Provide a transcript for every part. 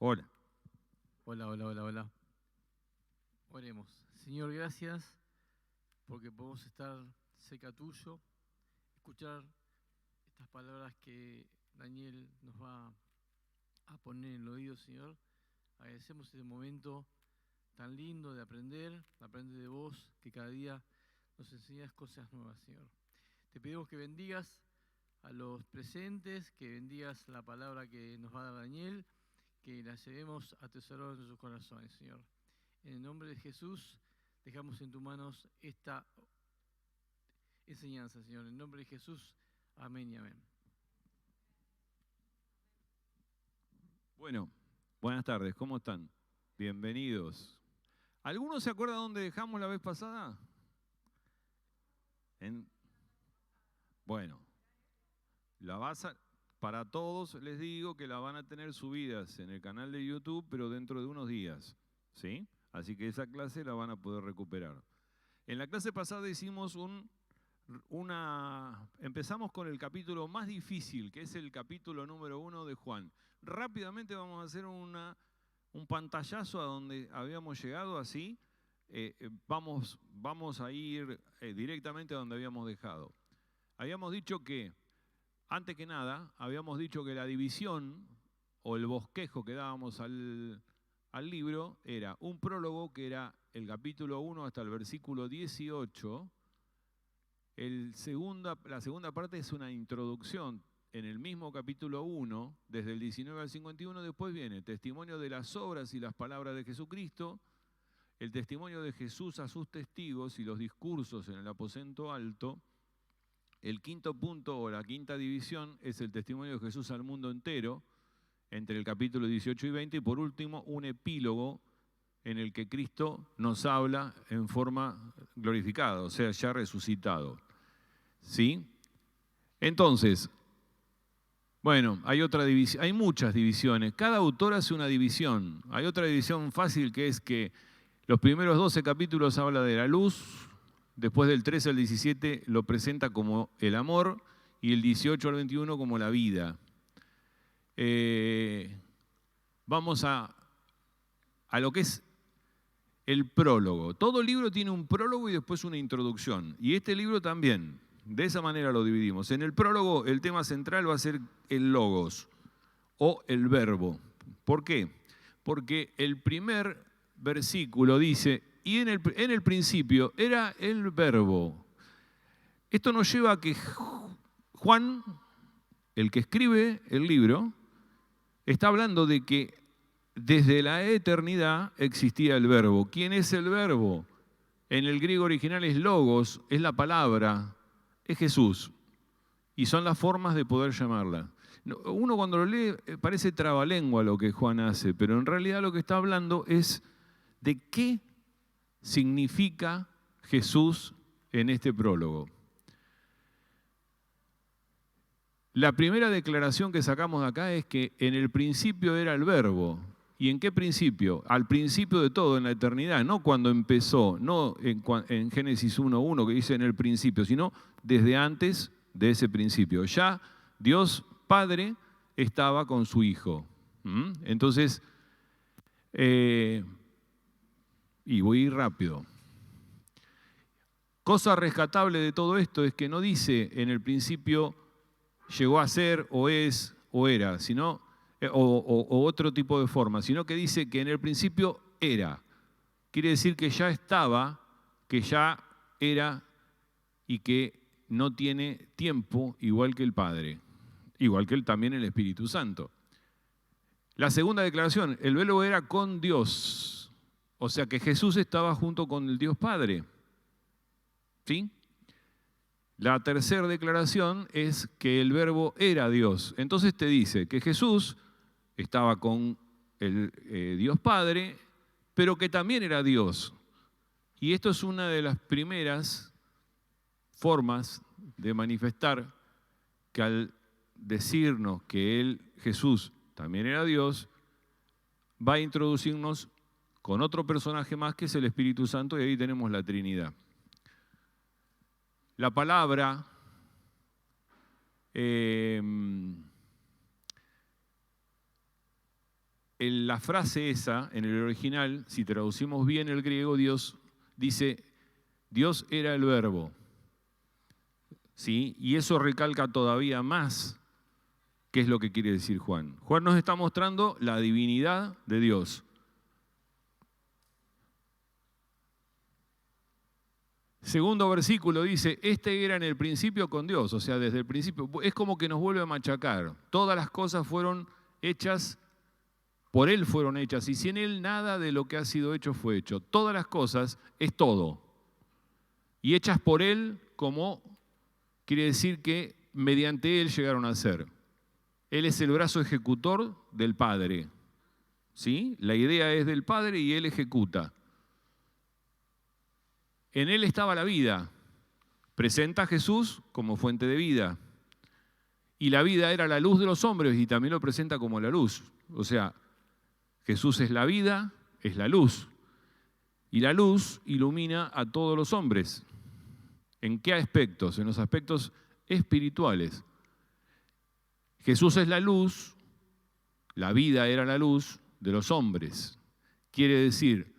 Hola. Hola, hola, hola, hola. Oremos. Señor, gracias porque podemos estar cerca tuyo, escuchar estas palabras que Daniel nos va a poner en el oído, Señor. Agradecemos este momento tan lindo de aprender de vos, que cada día nos enseñas cosas nuevas, Señor. Te pedimos que bendigas a los presentes, que bendigas la palabra que nos va a dar Daniel, que la llevemos atesorar en nuestros corazones, Señor. En el nombre de Jesús, dejamos en tus manos esta enseñanza, Señor. En el nombre de Jesús, amén y amén. Bueno, buenas tardes, ¿cómo están? Bienvenidos. ¿Alguno se acuerda dónde dejamos la vez pasada? Bueno, para todos les digo que la van a tener subidas en el canal de YouTube, pero dentro de unos días, ¿sí? Así que esa clase la van a poder recuperar. En la clase pasada hicimos empezamos con el capítulo más difícil, que es el capítulo número 1 de Juan. Rápidamente vamos a hacer un pantallazo a donde habíamos llegado, así. Vamos a ir directamente a donde habíamos dejado. Habíamos dicho que, antes que nada, habíamos dicho que la división o el bosquejo que dábamos al libro era un prólogo, que era el capítulo 1 hasta el versículo 18. La segunda parte es una introducción en el mismo capítulo 1, desde el 19 al 51. Después viene el testimonio de las obras y las palabras de Jesucristo, el testimonio de Jesús a sus testigos y los discursos en el aposento alto. El quinto punto o la quinta división es el testimonio de Jesús al mundo entero, entre el capítulo 18 y 20. Y por último, un epílogo en el que Cristo nos habla en forma glorificada, o sea, ya resucitado. ¿Sí? Entonces, bueno, hay muchas divisiones. Cada autor hace una división. Hay otra división fácil, que es que los primeros 12 capítulos habla de la luz, después del 13 al 17 lo presenta como el amor, y el 18 al 21 como la vida. Vamos a lo que es el prólogo. Todo libro tiene un prólogo y después una introducción. Y este libro también. De esa manera lo dividimos. En el prólogo el tema central va a ser el logos o el verbo. ¿Por qué? Porque el primer versículo dice, y en el principio era el verbo. Esto nos lleva a que Juan, el que escribe el libro, está hablando de que desde la eternidad existía el verbo. ¿Quién es el verbo? En el griego original es logos, es la palabra, es Jesús. Y son las formas de poder llamarla. Uno cuando lo lee parece trabalengua lo que Juan hace, pero en realidad lo que está hablando es de qué significa Jesús en este prólogo. La primera declaración que sacamos de acá es que en el principio era el verbo. ¿Y en qué principio? Al principio de todo, en la eternidad, no cuando empezó, no en Génesis 1:1 que dice en el principio, sino desde antes de ese principio. Ya Dios Padre estaba con su Hijo. Entonces, y voy a ir rápido. Cosa rescatable de todo esto es que no dice en el principio llegó a ser o es o era, sino o otro tipo de forma, sino que dice que en el principio era. Quiere decir que ya estaba, que ya era y que no tiene tiempo, igual que el Padre, igual que también el Espíritu Santo. La segunda declaración, el verbo era con Dios, o sea que Jesús estaba junto con el Dios Padre. ¿Sí? La tercera declaración es que el verbo era Dios. Entonces te dice que Jesús estaba con el Dios Padre, pero que también era Dios. Y esto es una de las primeras formas de manifestar que al decirnos que Jesús, también era Dios, va a introducirnos con otro personaje más que es el Espíritu Santo, y ahí tenemos la Trinidad. La palabra la frase esa, en el original, si traducimos bien el griego, Dios dice, Dios era el verbo. ¿Sí? Y eso recalca todavía más qué es lo que quiere decir Juan. Juan nos está mostrando la divinidad de Dios. Segundo versículo dice, este era en el principio con Dios, o sea, desde el principio. Es como que nos vuelve a machacar. Todas las cosas fueron hechas, por Él fueron hechas, y sin Él nada de lo que ha sido hecho fue hecho. Todas las cosas es todo. Y hechas por Él, como quiere decir que mediante Él llegaron a ser. Él es el brazo ejecutor del Padre. ¿Sí? La idea es del Padre y Él ejecuta. En Él estaba la vida. Presenta a Jesús como fuente de vida. Y la vida era la luz de los hombres y también lo presenta como la luz. O sea, Jesús es la vida, es la luz. Y la luz ilumina a todos los hombres. ¿En qué aspectos? En los aspectos espirituales. Jesús es la luz, la vida era la luz de los hombres. Quiere decir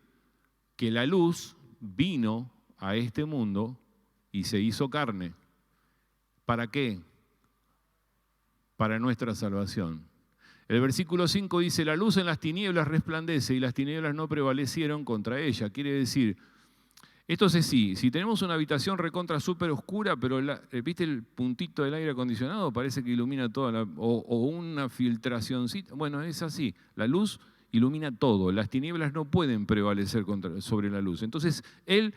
que la luz vino a este mundo y se hizo carne. ¿Para qué? Para nuestra salvación. El versículo 5 dice, la luz en las tinieblas resplandece y las tinieblas no prevalecieron contra ella. Quiere decir, esto es así, si tenemos una habitación recontra súper oscura, pero ¿viste el puntito del aire acondicionado? Parece que ilumina toda o una filtracióncita. Bueno, es así, la luz ilumina todo, las tinieblas no pueden prevalecer sobre la luz. Entonces, Él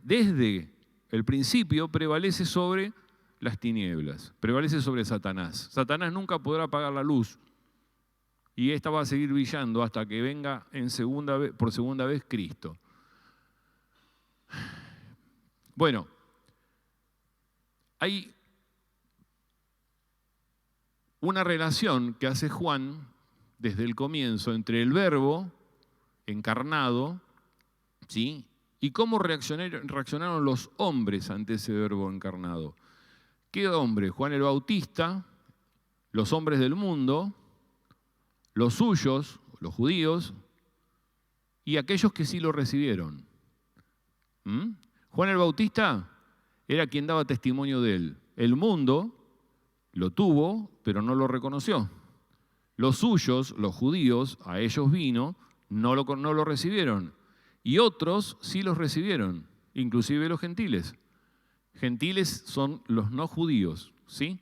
desde el principio prevalece sobre las tinieblas, prevalece sobre Satanás. Satanás nunca podrá apagar la luz y esta va a seguir brillando hasta que venga por segunda vez Cristo. Bueno, hay una relación que hace Juan desde el comienzo entre el verbo encarnado, ¿sí? Y cómo reaccionaron los hombres ante ese verbo encarnado. ¿Qué hombre? Juan el Bautista, los hombres del mundo, los suyos, los judíos, y aquellos que sí lo recibieron. Juan el Bautista era quien daba testimonio de él. El mundo lo tuvo, pero no lo reconoció. Los suyos, los judíos, a ellos vino, no lo recibieron. Y otros sí los recibieron, inclusive los gentiles. Gentiles son los no judíos, ¿sí?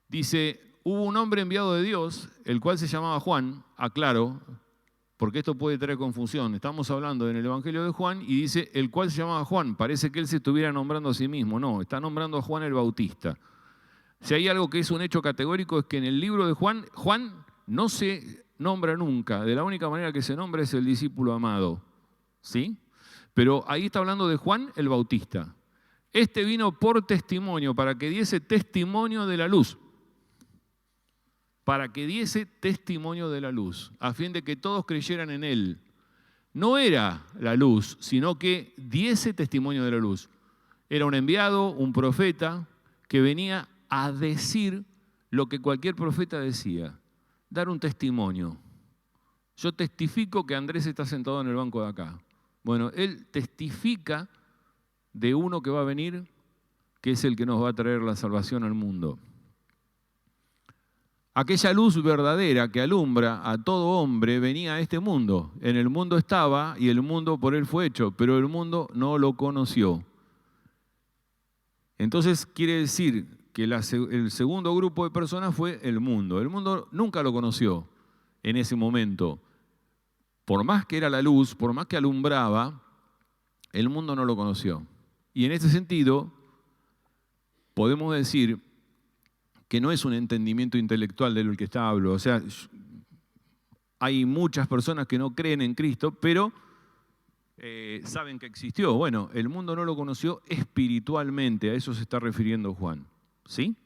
Dice, hubo un hombre enviado de Dios, el cual se llamaba Juan, aclaro, porque esto puede traer confusión. Estamos hablando en el Evangelio de Juan y dice, el cual se llamaba Juan. Parece que él se estuviera nombrando a sí mismo. No, está nombrando a Juan el Bautista. Si hay algo que es un hecho categórico es que en el libro de Juan, Juan no se nombra nunca. De la única manera que se nombra es el discípulo amado. ¿Sí? Pero ahí está hablando de Juan el Bautista. Este vino por testimonio, para que diese testimonio de la luz. Para que diese testimonio de la luz, a fin de que todos creyeran en Él. No era la luz, sino que diese testimonio de la luz. Era un enviado, un profeta, que venía a decir lo que cualquier profeta decía, dar un testimonio. Yo testifico que Andrés está sentado en el banco de acá. Bueno, él testifica de uno que va a venir, que es el que nos va a traer la salvación al mundo. Aquella luz verdadera que alumbra a todo hombre venía a este mundo. En el mundo estaba y el mundo por él fue hecho, pero el mundo no lo conoció. Entonces quiere decir que el segundo grupo de personas fue el mundo. El mundo nunca lo conoció en ese momento. Por más que era la luz, por más que alumbraba, el mundo no lo conoció. Y en ese sentido, podemos decir que no es un entendimiento intelectual de lo que está hablando. O sea, hay muchas personas que no creen en Cristo, pero saben que existió. Bueno, el mundo no lo conoció espiritualmente, a eso se está refiriendo Juan. ¿Sí?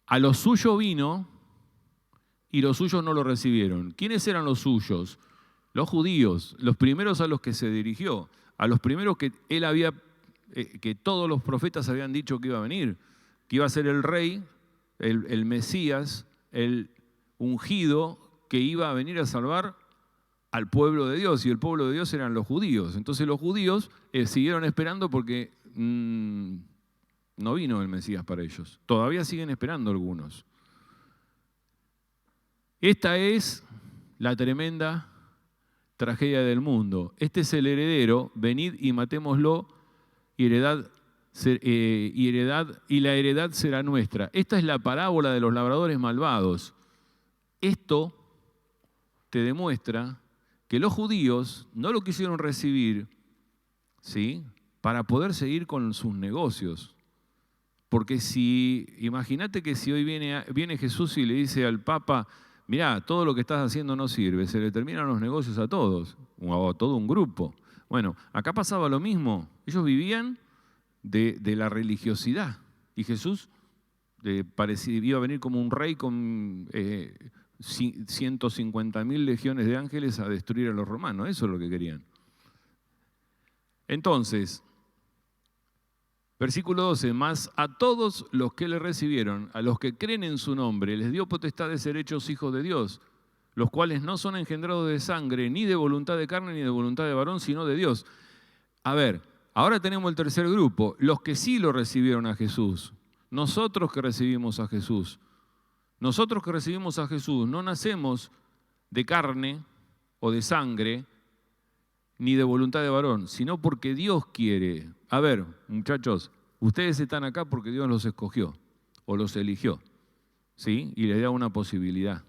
A lo suyo vino y los suyos no lo recibieron. ¿Quiénes eran los suyos? Los judíos, los primeros a los que se dirigió, a los primeros que él había, que todos los profetas habían dicho que iba a venir, que iba a ser el rey el Mesías, el ungido que iba a venir a salvar al pueblo de Dios, y el pueblo de Dios eran los judíos. Entonces los judíos siguieron esperando porque no vino el Mesías para ellos. Todavía siguen esperando algunos. Esta es la tremenda tragedia del mundo. Este es el heredero, venid y matémoslo, y la heredad será nuestra. Esta es la parábola de los labradores malvados. Esto te demuestra que los judíos no lo quisieron recibir, ¿sí?, para poder seguir con sus negocios. Porque imagínate que si hoy viene Jesús y le dice al Papa, mirá, todo lo que estás haciendo no sirve, se le terminan los negocios a todos, o a todo un grupo. Bueno, acá pasaba lo mismo. Ellos vivían de la religiosidad. Y Jesús iba a venir como un rey con 150.000 legiones de ángeles a destruir a los romanos. Eso es lo que querían. Entonces, versículo 12, mas a todos los que le recibieron, a los que creen en su nombre, les dio potestad de ser hechos hijos de Dios, los cuales no son engendrados de sangre, ni de voluntad de carne, ni de voluntad de varón, sino de Dios. A ver, ahora tenemos el tercer grupo, los que sí lo recibieron a Jesús. Nosotros que recibimos a Jesús. Nosotros que recibimos a Jesús no nacemos de carne o de sangre, ni de voluntad de varón, sino porque Dios quiere. A ver, muchachos, ustedes están acá porque Dios los escogió o los eligió, ¿sí? Y les da una posibilidad.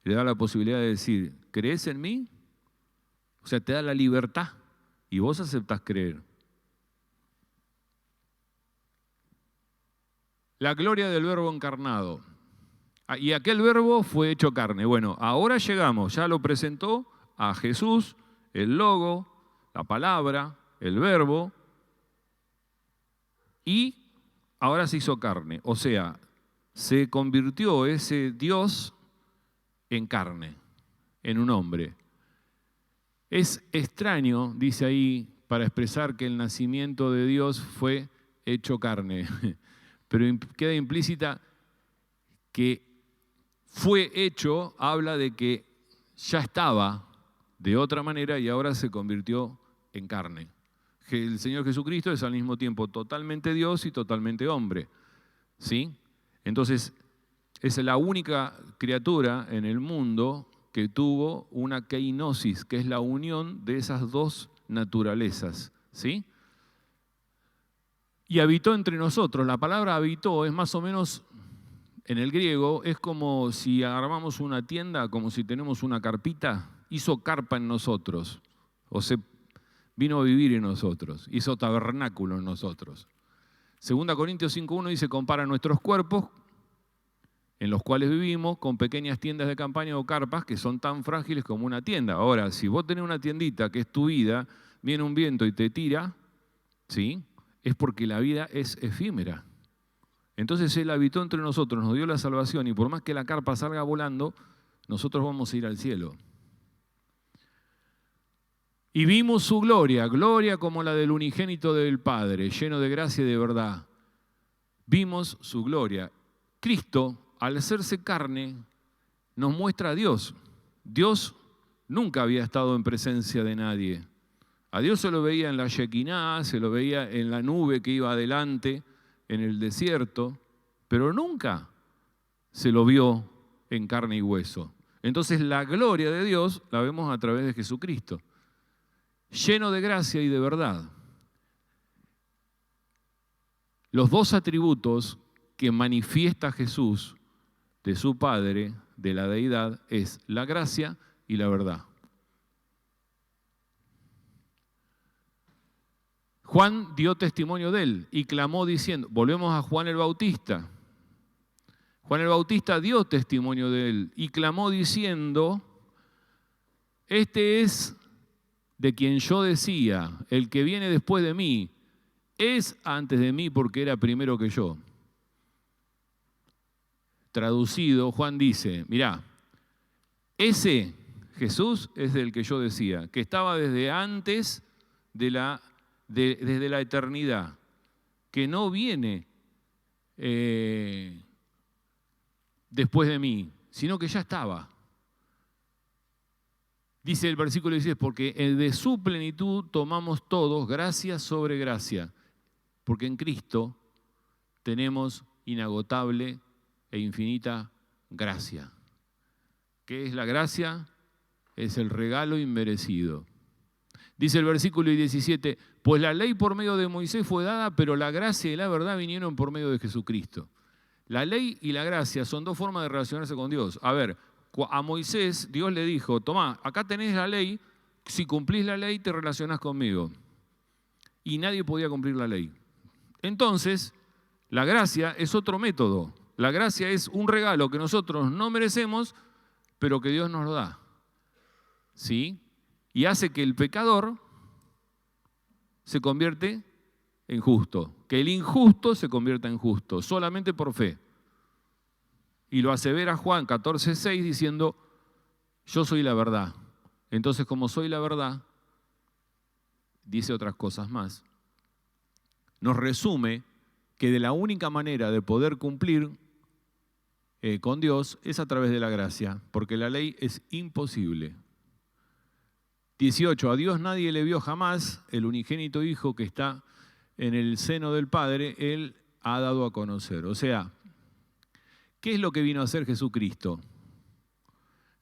Le da la posibilidad de decir, ¿crees en mí? O sea, te da la libertad y vos aceptás creer. La gloria del Verbo encarnado. Y aquel Verbo fue hecho carne. Bueno, ahora llegamos, ya lo presentó a Jesús, el logo, la palabra, el Verbo, y ahora se hizo carne. O sea, se convirtió ese Dios en carne, en un hombre. Es extraño, dice ahí, para expresar que el nacimiento de Dios fue hecho carne, pero queda implícita que fue hecho, habla de que ya estaba de otra manera y ahora se convirtió en carne. El Señor Jesucristo es al mismo tiempo totalmente Dios y totalmente hombre, ¿sí? Entonces, es la única criatura en el mundo que tuvo una keinosis, que es la unión de esas dos naturalezas, ¿sí? Y habitó entre nosotros. La palabra habitó es más o menos, en el griego, es como si armamos una tienda, como si tenemos una carpita, hizo carpa en nosotros, o se vino a vivir en nosotros, hizo tabernáculo en nosotros. 2 Corintios 5:1 dice, compara nuestros cuerpos, en los cuales vivimos, con pequeñas tiendas de campaña o carpas que son tan frágiles como una tienda. Ahora, si vos tenés una tiendita que es tu vida, viene un viento y te tira, ¿sí?, es porque la vida es efímera. Entonces Él habitó entre nosotros, nos dio la salvación, y por más que la carpa salga volando, nosotros vamos a ir al cielo. Y vimos su gloria, gloria como la del unigénito del Padre, lleno de gracia y de verdad. Vimos su gloria. Cristo, al hacerse carne, nos muestra a Dios. Dios nunca había estado en presencia de nadie. A Dios se lo veía en la Shekinah, se lo veía en la nube que iba adelante, en el desierto, pero nunca se lo vio en carne y hueso. Entonces la gloria de Dios la vemos a través de Jesucristo, lleno de gracia y de verdad. Los dos atributos que manifiesta Jesús de su Padre, de la deidad, es la gracia y la verdad. Juan dio testimonio de él y clamó diciendo, volvemos a Juan el Bautista. Juan el Bautista dio testimonio de él y clamó diciendo, este es de quien yo decía, el que viene después de mí, es antes de mí porque era primero que yo. Traducido, Juan dice, mirá, ese Jesús es del que yo decía, que estaba desde antes desde la eternidad, que no viene después de mí, sino que ya estaba. Dice el versículo 16, porque de su plenitud tomamos todos gracia sobre gracia, porque en Cristo tenemos inagotable e infinita gracia. ¿Qué es la gracia? Es el regalo inmerecido. Dice el versículo 17, pues la ley por medio de Moisés fue dada, pero la gracia y la verdad vinieron por medio de Jesucristo. La ley y la gracia son dos formas de relacionarse con Dios. A ver, a Moisés Dios le dijo, tomá, acá tenés la ley, si cumplís la ley te relacionás conmigo. Y nadie podía cumplir la ley. Entonces, la gracia es otro método. La gracia es un regalo que nosotros no merecemos, pero que Dios nos lo da. ¿Sí? Y hace que el pecador se convierte en justo, que el injusto se convierta en justo, solamente por fe. Y lo asevera Juan 14:6 diciendo, yo soy la verdad. Entonces, como soy la verdad, dice otras cosas más, nos resume que de la única manera de poder cumplir con Dios es a través de la gracia, porque la ley es imposible. 18, a Dios nadie le vio jamás, el unigénito Hijo que está en el seno del Padre, Él ha dado a conocer. O sea, ¿qué es lo que vino a hacer Jesucristo?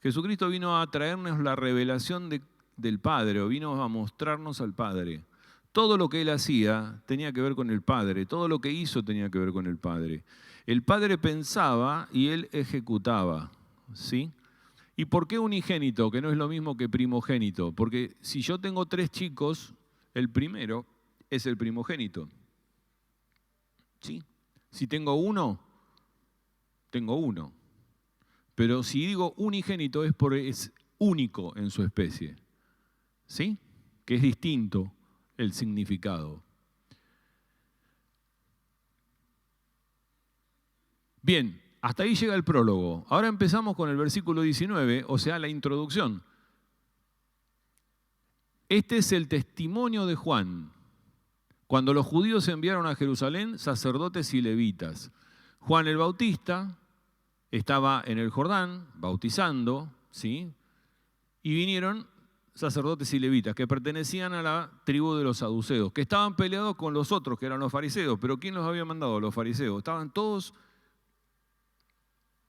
Jesucristo vino a traernos la revelación del Padre, o vino a mostrarnos al Padre. Todo lo que Él hacía tenía que ver con el Padre, todo lo que hizo tenía que ver con el Padre. El Padre pensaba y Él ejecutaba, ¿sí? ¿Y por qué unigénito, que no es lo mismo que primogénito? Porque si yo tengo 3 chicos, el primero es el primogénito. ¿Sí? Si tengo 1, tengo 1. Pero si digo unigénito es porque es único en su especie. ¿Sí? Que es distinto el significado. Bien. Hasta ahí llega el prólogo. Ahora empezamos con el versículo 19, o sea, la introducción. Este es el testimonio de Juan. Cuando los judíos enviaron a Jerusalén sacerdotes y levitas. Juan el Bautista estaba en el Jordán bautizando, ¿sí? Y vinieron sacerdotes y levitas que pertenecían a la tribu de los saduceos, que estaban peleados con los otros, que eran los fariseos. ¿Pero quién los había mandado? Los fariseos. Estaban todos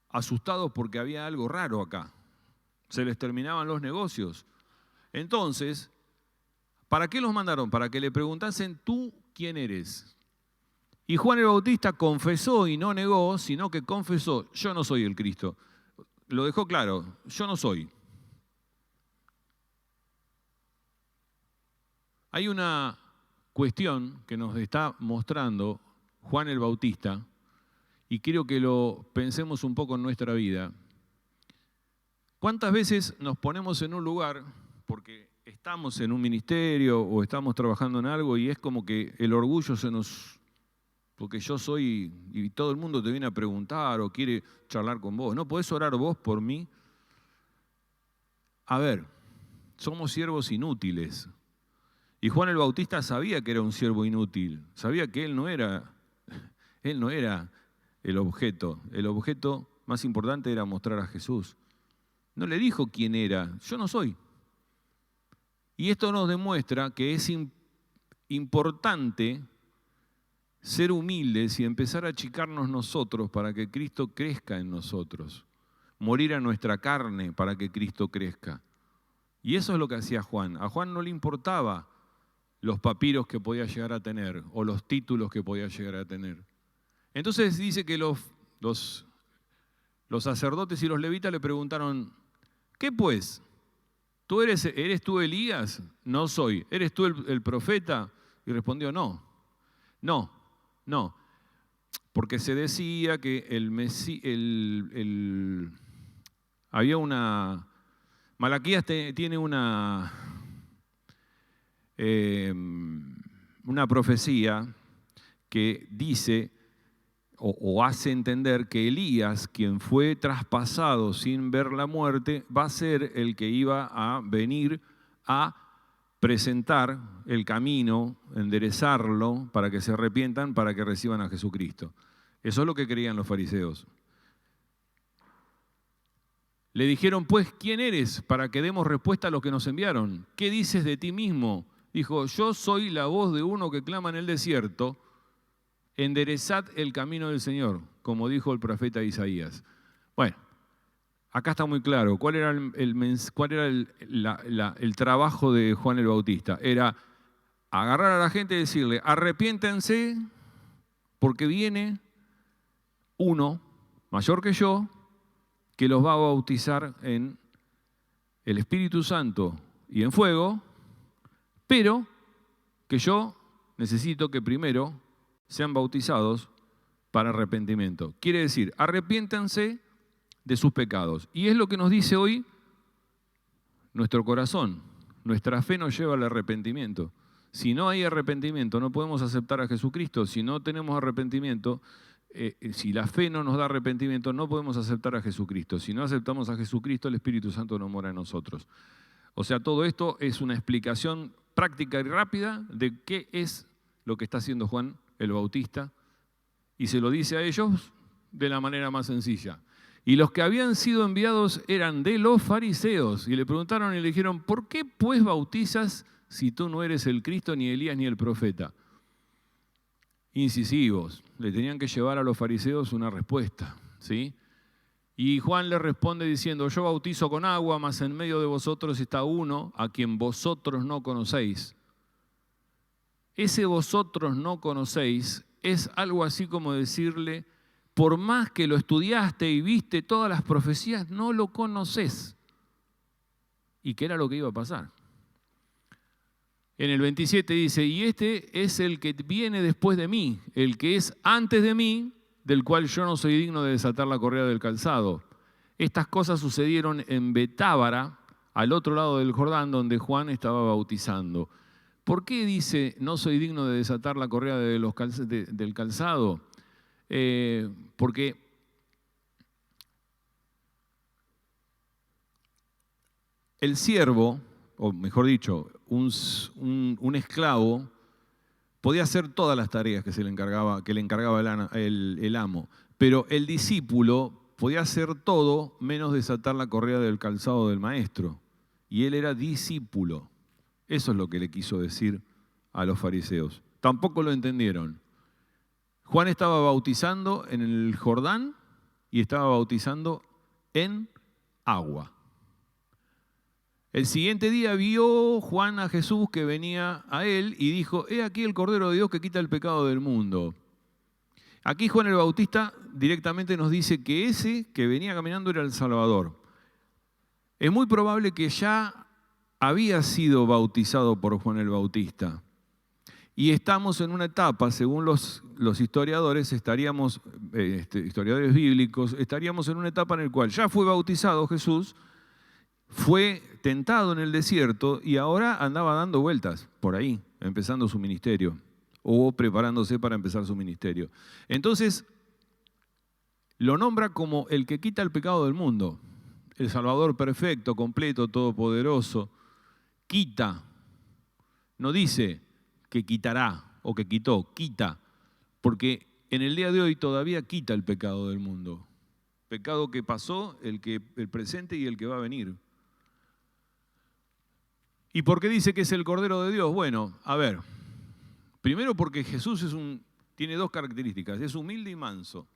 asustados porque había algo raro acá. Se les terminaban los negocios. Entonces, ¿para qué los mandaron? Para que le preguntasen, ¿tú quién eres? Y Juan el Bautista confesó y no negó, sino que confesó, yo no soy el Cristo. Lo dejó claro, yo no soy. Hay una cuestión que nos está mostrando Juan el Bautista, y quiero que lo pensemos un poco en nuestra vida. ¿Cuántas veces nos ponemos en un lugar porque estamos en un ministerio o estamos trabajando en algo y es como que el orgullo se nos... porque yo soy y todo el mundo te viene a preguntar o quiere charlar con vos? ¿No podés orar vos por mí? A ver, somos siervos inútiles. Y Juan el Bautista sabía que era un siervo inútil. Sabía que él no era el objeto más importante era mostrar a Jesús. No le dijo quién era, yo no soy. Y esto nos demuestra que es importante ser humildes y empezar a achicarnos nosotros para que Cristo crezca en nosotros. Morir a nuestra carne para que Cristo crezca. Y eso es lo que hacía Juan. A Juan no le importaba los papiros que podía llegar a tener o los títulos que podía llegar a tener. Entonces dice que los sacerdotes y los levitas le preguntaron, ¿qué pues? ¿Eres tú Elías? No soy. ¿Eres tú el profeta? Y respondió, no, porque se decía que había una... Malaquías tiene una profecía que dice o hace entender que Elías, quien fue traspasado sin ver la muerte, va a ser el que iba a venir a presentar el camino, enderezarlo para que se arrepientan, para que reciban a Jesucristo. Eso es lo que creían los fariseos. Le dijeron, pues, ¿quién eres para que demos respuesta a los que nos enviaron? ¿Qué dices de ti mismo? Dijo, yo soy la voz de uno que clama en el desierto, enderezad el camino del Señor, como dijo el profeta Isaías. Bueno, acá está muy claro. ¿Cuál era el trabajo de Juan el Bautista? Era agarrar a la gente y decirle, arrepiéntense porque viene uno mayor que yo que los va a bautizar en el Espíritu Santo y en fuego, pero que yo necesito que primero sean bautizados para arrepentimiento. Quiere decir, arrepiéntanse de sus pecados. Y es lo que nos dice hoy nuestro corazón. Nuestra fe nos lleva al arrepentimiento. Si no hay arrepentimiento, no podemos aceptar a Jesucristo. Si no tenemos arrepentimiento, si la fe no nos da arrepentimiento, no podemos aceptar a Jesucristo. Si no aceptamos a Jesucristo, el Espíritu Santo no mora en nosotros. O sea, todo esto es una explicación práctica y rápida de qué es lo que está haciendo Juan el Bautista, y se lo dice a ellos de la manera más sencilla. Y los que habían sido enviados eran de los fariseos, y le preguntaron y le dijeron, ¿por qué pues bautizas si tú no eres el Cristo, ni Elías, ni el profeta? Incisivos, le tenían que llevar a los fariseos una respuesta, ¿sí? Y Juan le responde diciendo, yo bautizo con agua, mas en medio de vosotros está uno a quien vosotros no conocéis. Ese vosotros no conocéis es algo así como decirle, por más que lo estudiaste y viste todas las profecías, no lo conoces. ¿Y qué era lo que iba a pasar? En el 27 dice, y este es el que viene después de mí, el que es antes de mí, del cual yo no soy digno de desatar la correa del calzado. Estas cosas sucedieron en Betábara, al otro lado del Jordán, donde Juan estaba bautizando. ¿Por qué dice, no soy digno de desatar la correa del calzado? Porque el siervo, o mejor dicho, un esclavo, podía hacer todas las tareas que le encargaba el amo, pero el discípulo podía hacer todo menos desatar la correa del calzado del maestro. Y él era discípulo. Eso es lo que le quiso decir a los fariseos. Tampoco lo entendieron. Juan estaba bautizando en el Jordán y estaba bautizando en agua. El siguiente día vio Juan a Jesús que venía a él y dijo, he aquí el Cordero de Dios que quita el pecado del mundo. Aquí Juan el Bautista directamente nos dice que ese que venía caminando era el Salvador. Es muy probable que ya había sido bautizado por Juan el Bautista. Y estamos en una etapa, según los historiadores, historiadores bíblicos, estaríamos en una etapa en la cual ya fue bautizado Jesús, fue tentado en el desierto y ahora andaba dando vueltas por ahí, empezando su ministerio o preparándose para empezar su ministerio. Entonces, lo nombra como el que quita el pecado del mundo, el Salvador perfecto, completo, todopoderoso. Quita, no dice que quitará o que quitó, quita, porque en el día de hoy todavía quita el pecado del mundo. Pecado que pasó, el presente y el que va a venir. ¿Y por qué dice que es el Cordero de Dios? Bueno, a ver, primero porque Jesús tiene dos características, es humilde y manso,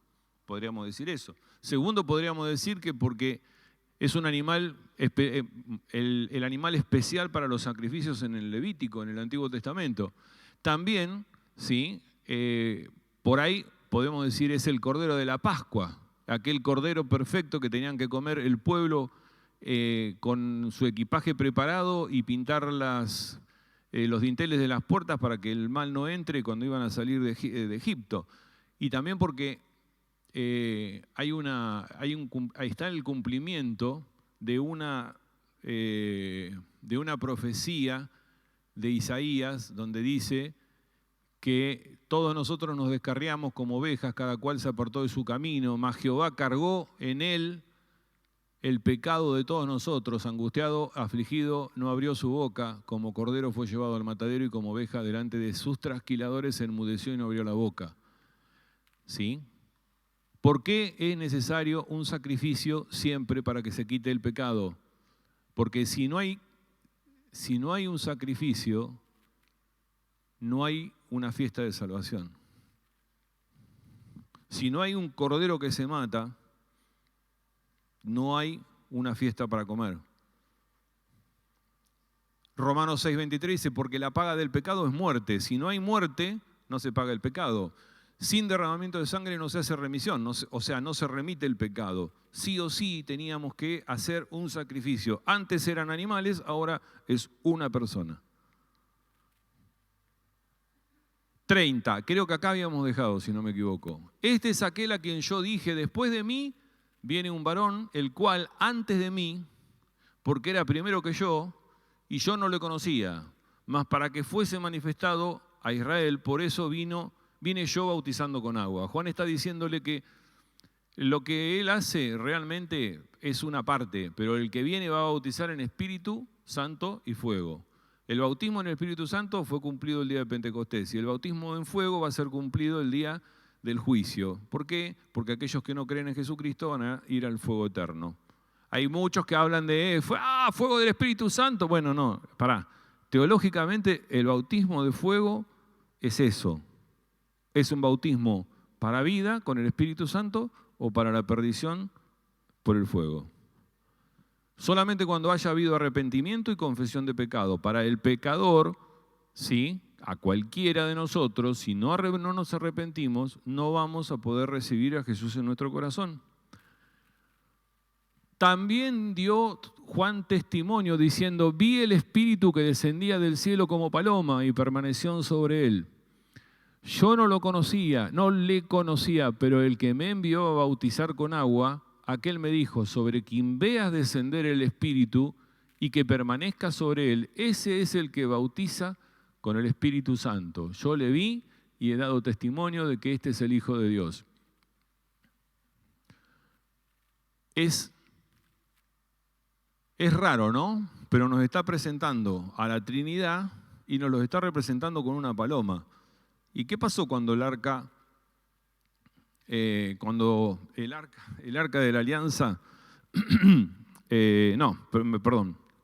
podríamos decir eso. Segundo, podríamos decir que porque es un animal, el animal especial para los sacrificios en el Levítico, en el Antiguo Testamento. También, ¿sí? Por ahí podemos decir es el Cordero de la Pascua, aquel Cordero perfecto que tenían que comer el pueblo con su equipaje preparado y pintar los dinteles de las puertas para que el mal no entre cuando iban a salir de Egipto. Y también porque ahí está el cumplimiento de una profecía de Isaías donde dice que todos nosotros nos descarriamos como ovejas, cada cual se apartó de su camino, mas Jehová cargó en él el pecado de todos nosotros, angustiado, afligido, no abrió su boca, como cordero fue llevado al matadero y como oveja delante de sus trasquiladores se enmudeció y no abrió la boca. ¿Sí? ¿Por qué es necesario un sacrificio siempre para que se quite el pecado? Porque si no hay un sacrificio, no hay una fiesta de salvación. Si no hay un cordero que se mata, no hay una fiesta para comer. Romanos 6:23 dice, porque la paga del pecado es muerte. Si no hay muerte, no se paga el pecado. Sin derramamiento de sangre no se hace remisión, no se remite el pecado. Sí o sí teníamos que hacer un sacrificio. Antes eran animales, ahora es una persona. 30, creo que acá habíamos dejado, si no me equivoco. Este es aquel a quien yo dije, después de mí viene un varón, el cual antes de mí, porque era primero que yo, y yo no le conocía, mas para que fuese manifestado a Israel, por eso vine yo bautizando con agua. Juan está diciéndole que lo que él hace realmente es una parte, pero el que viene va a bautizar en Espíritu Santo y fuego. El bautismo en el Espíritu Santo fue cumplido el día de Pentecostés y el bautismo en fuego va a ser cumplido el día del juicio. ¿Por qué? Porque aquellos que no creen en Jesucristo van a ir al fuego eterno. Hay muchos que hablan de fuego del Espíritu Santo. Bueno, no, pará. Teológicamente el bautismo de fuego es eso. Es un bautismo para vida con el Espíritu Santo o para la perdición por el fuego. Solamente cuando haya habido arrepentimiento y confesión de pecado. Para el pecador, ¿sí?, a cualquiera de nosotros, si no nos arrepentimos, no vamos a poder recibir a Jesús en nuestro corazón. También dio Juan testimonio diciendo, vi el Espíritu que descendía del cielo como paloma y permaneció sobre él. Yo no le conocía, pero el que me envió a bautizar con agua, aquel me dijo, sobre quien veas descender el Espíritu y que permanezca sobre él, ese es el que bautiza con el Espíritu Santo. Yo le vi y he dado testimonio de que este es el Hijo de Dios. Es raro, ¿no? Pero nos está presentando a la Trinidad y nos lo está representando con una paloma. ¿Y qué pasó cuando el arca de la alianza,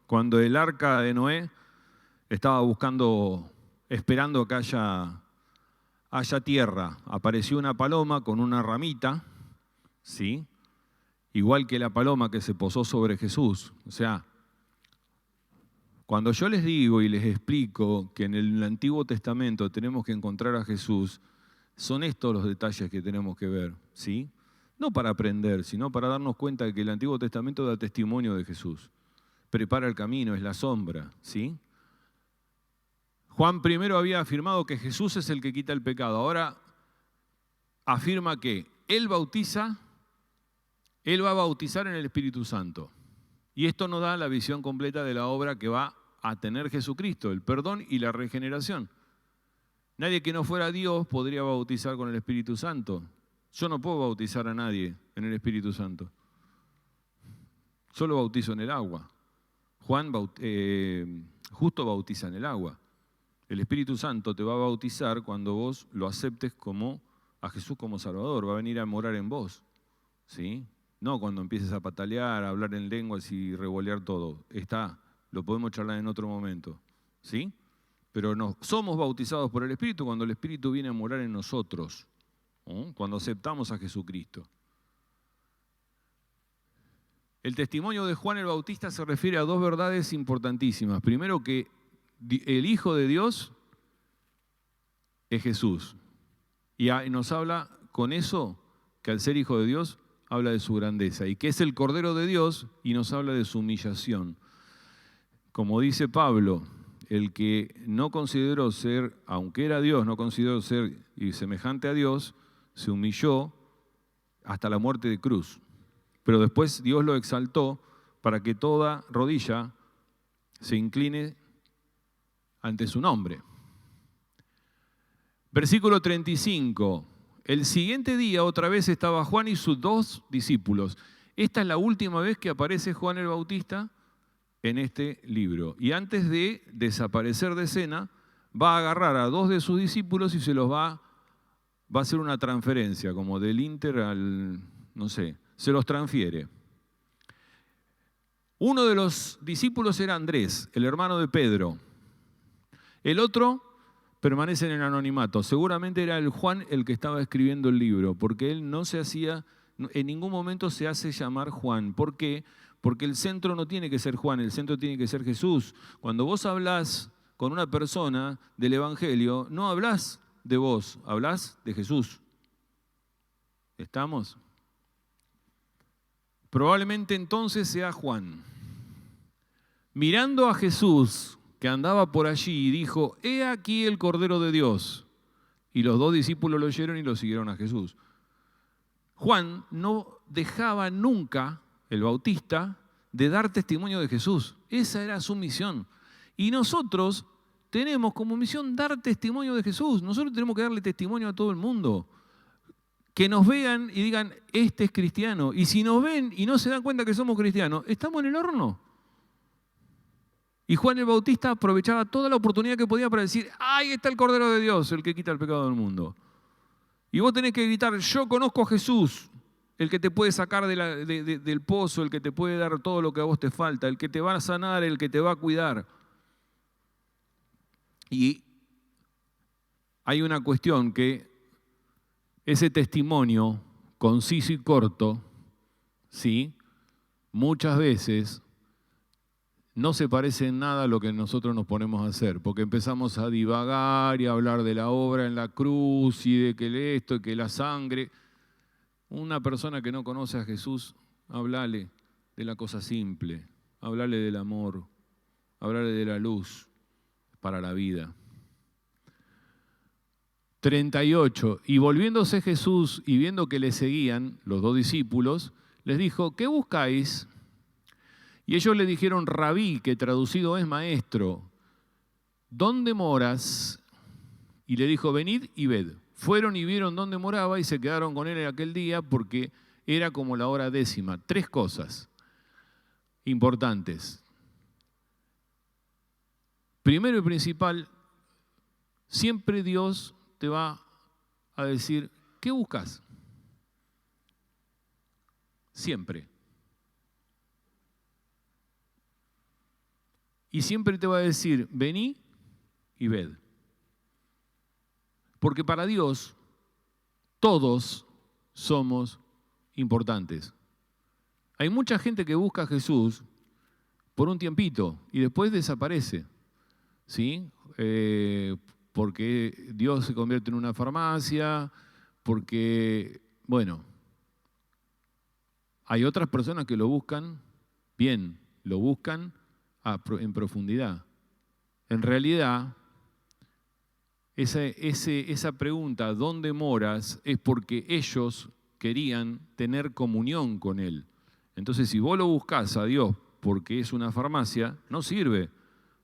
cuando el arca de Noé estaba esperando que haya tierra, apareció una paloma con una ramita, ¿sí?, igual que la paloma que se posó sobre Jesús. O sea, cuando yo les digo y les explico que en el Antiguo Testamento tenemos que encontrar a Jesús, son estos los detalles que tenemos que ver, ¿sí? No para aprender, sino para darnos cuenta de que el Antiguo Testamento da testimonio de Jesús. Prepara el camino, es la sombra, ¿sí? Juan primero había afirmado que Jesús es el que quita el pecado. Ahora afirma que Él va a bautizar en el Espíritu Santo. Y esto nos da la visión completa de la obra que va a tener Jesucristo, el perdón y la regeneración. Nadie que no fuera Dios podría bautizar con el Espíritu Santo. Yo no puedo bautizar a nadie en el Espíritu Santo. Solo bautizo en el agua. Justo bautiza en el agua. El Espíritu Santo te va a bautizar cuando vos lo aceptes a Jesús como Salvador. Va a venir a morar en vos, ¿sí? No cuando empieces a patalear, a hablar en lenguas y revolear todo. Lo podemos charlar en otro momento, ¿sí? Pero somos bautizados por el Espíritu cuando el Espíritu viene a morar en nosotros, ¿no?, cuando aceptamos a Jesucristo. El testimonio de Juan el Bautista se refiere a dos verdades importantísimas. Primero, que el Hijo de Dios es Jesús. Y nos habla con eso, que al ser Hijo de Dios, habla de su grandeza, y que es el Cordero de Dios, y nos habla de su humillación. Como dice Pablo, el que no consideró ser, aunque era Dios, no consideró ser y semejante a Dios, se humilló hasta la muerte de cruz. Pero después Dios lo exaltó para que toda rodilla se incline ante su nombre. Versículo 35. El siguiente día otra vez estaba Juan y sus 2 discípulos. Esta es la última vez que aparece Juan el Bautista en este libro. Y antes de desaparecer de escena, va a agarrar a 2 de sus discípulos y se los va va a ser una transferencia, como del Inter al, no sé, se los transfiere. Uno de los discípulos era Andrés, el hermano de Pedro. El otro permanece en el anonimato. Seguramente era el Juan el que estaba escribiendo el libro, porque él no se hacía, en ningún momento se hace llamar Juan. ¿Por qué? Porque el centro no tiene que ser Juan, el centro tiene que ser Jesús. Cuando vos hablás con una persona del Evangelio, no hablás de vos, hablás de Jesús. ¿Estamos? Probablemente entonces sea Juan. Mirando a Jesús, que andaba por allí, dijo, he aquí el Cordero de Dios. Y los dos discípulos lo oyeron y lo siguieron a Jesús. Juan no dejaba nunca, el Bautista, de dar testimonio de Jesús. Esa era su misión. Y nosotros tenemos como misión dar testimonio de Jesús. Nosotros tenemos que darle testimonio a todo el mundo. Que nos vean y digan, este es cristiano. Y si nos ven y no se dan cuenta que somos cristianos, estamos en el horno. Y Juan el Bautista aprovechaba toda la oportunidad que podía para decir, ¡ahí está el Cordero de Dios, el que quita el pecado del mundo! Y vos tenés que gritar, yo conozco a Jesús, el que te puede sacar del pozo, el que te puede dar todo lo que a vos te falta, el que te va a sanar, el que te va a cuidar. Y hay una cuestión que ese testimonio conciso y corto, ¿sí? Muchas veces no se parece en nada a lo que nosotros nos ponemos a hacer, porque empezamos a divagar y a hablar de la obra en la cruz y de que esto y que la sangre. Una persona que no conoce a Jesús, háblale de la cosa simple, háblale del amor, háblale de la luz para la vida. 38. Y volviéndose Jesús y viendo que le seguían los dos discípulos, les dijo, ¿qué buscáis? Y ellos le dijeron, Rabí, que traducido es maestro, ¿dónde moras? Y le dijo, venid y ved. Fueron y vieron dónde moraba y se quedaron con él en aquel día porque era como la hora 10. 3 cosas importantes. Primero y principal, siempre Dios te va a decir, ¿qué buscas? Siempre. Y siempre te va a decir, vení y ved. Porque para Dios todos somos importantes. Hay mucha gente que busca a Jesús por un tiempito y después desaparece, ¿sí? Porque Dios se convierte en una farmacia, porque, bueno, hay otras personas que lo buscan bien, lo buscan en profundidad. En realidad, esa pregunta, ¿dónde moras?, es porque ellos querían tener comunión con Él. Entonces, si vos lo buscás a Dios porque es una farmacia, no sirve.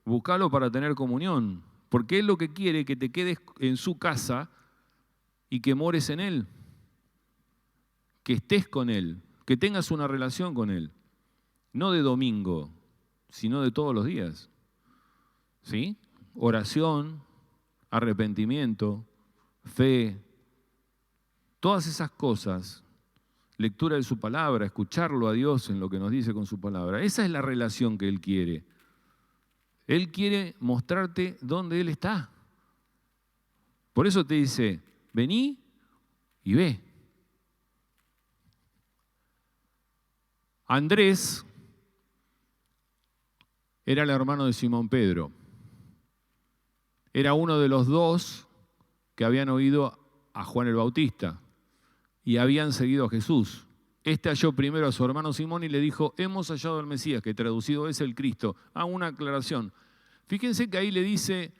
Buscalo para tener comunión, porque Él lo que quiere es que te quedes en su casa y que mores en Él, que estés con Él, que tengas una relación con Él, no de domingo, sino de todos los días. ¿Sí? Oración, arrepentimiento, fe, todas esas cosas, lectura de su palabra, escucharlo a Dios en lo que nos dice con su palabra. Esa es la relación que Él quiere. Él quiere mostrarte dónde Él está. Por eso te dice, vení y ve. Andrés era el hermano de Simón Pedro. Era uno de los dos que habían oído a Juan el Bautista y habían seguido a Jesús. Este halló primero a su hermano Simón y le dijo, hemos hallado al Mesías, que traducido es el Cristo. Hago una aclaración. Fíjense que ahí le dice,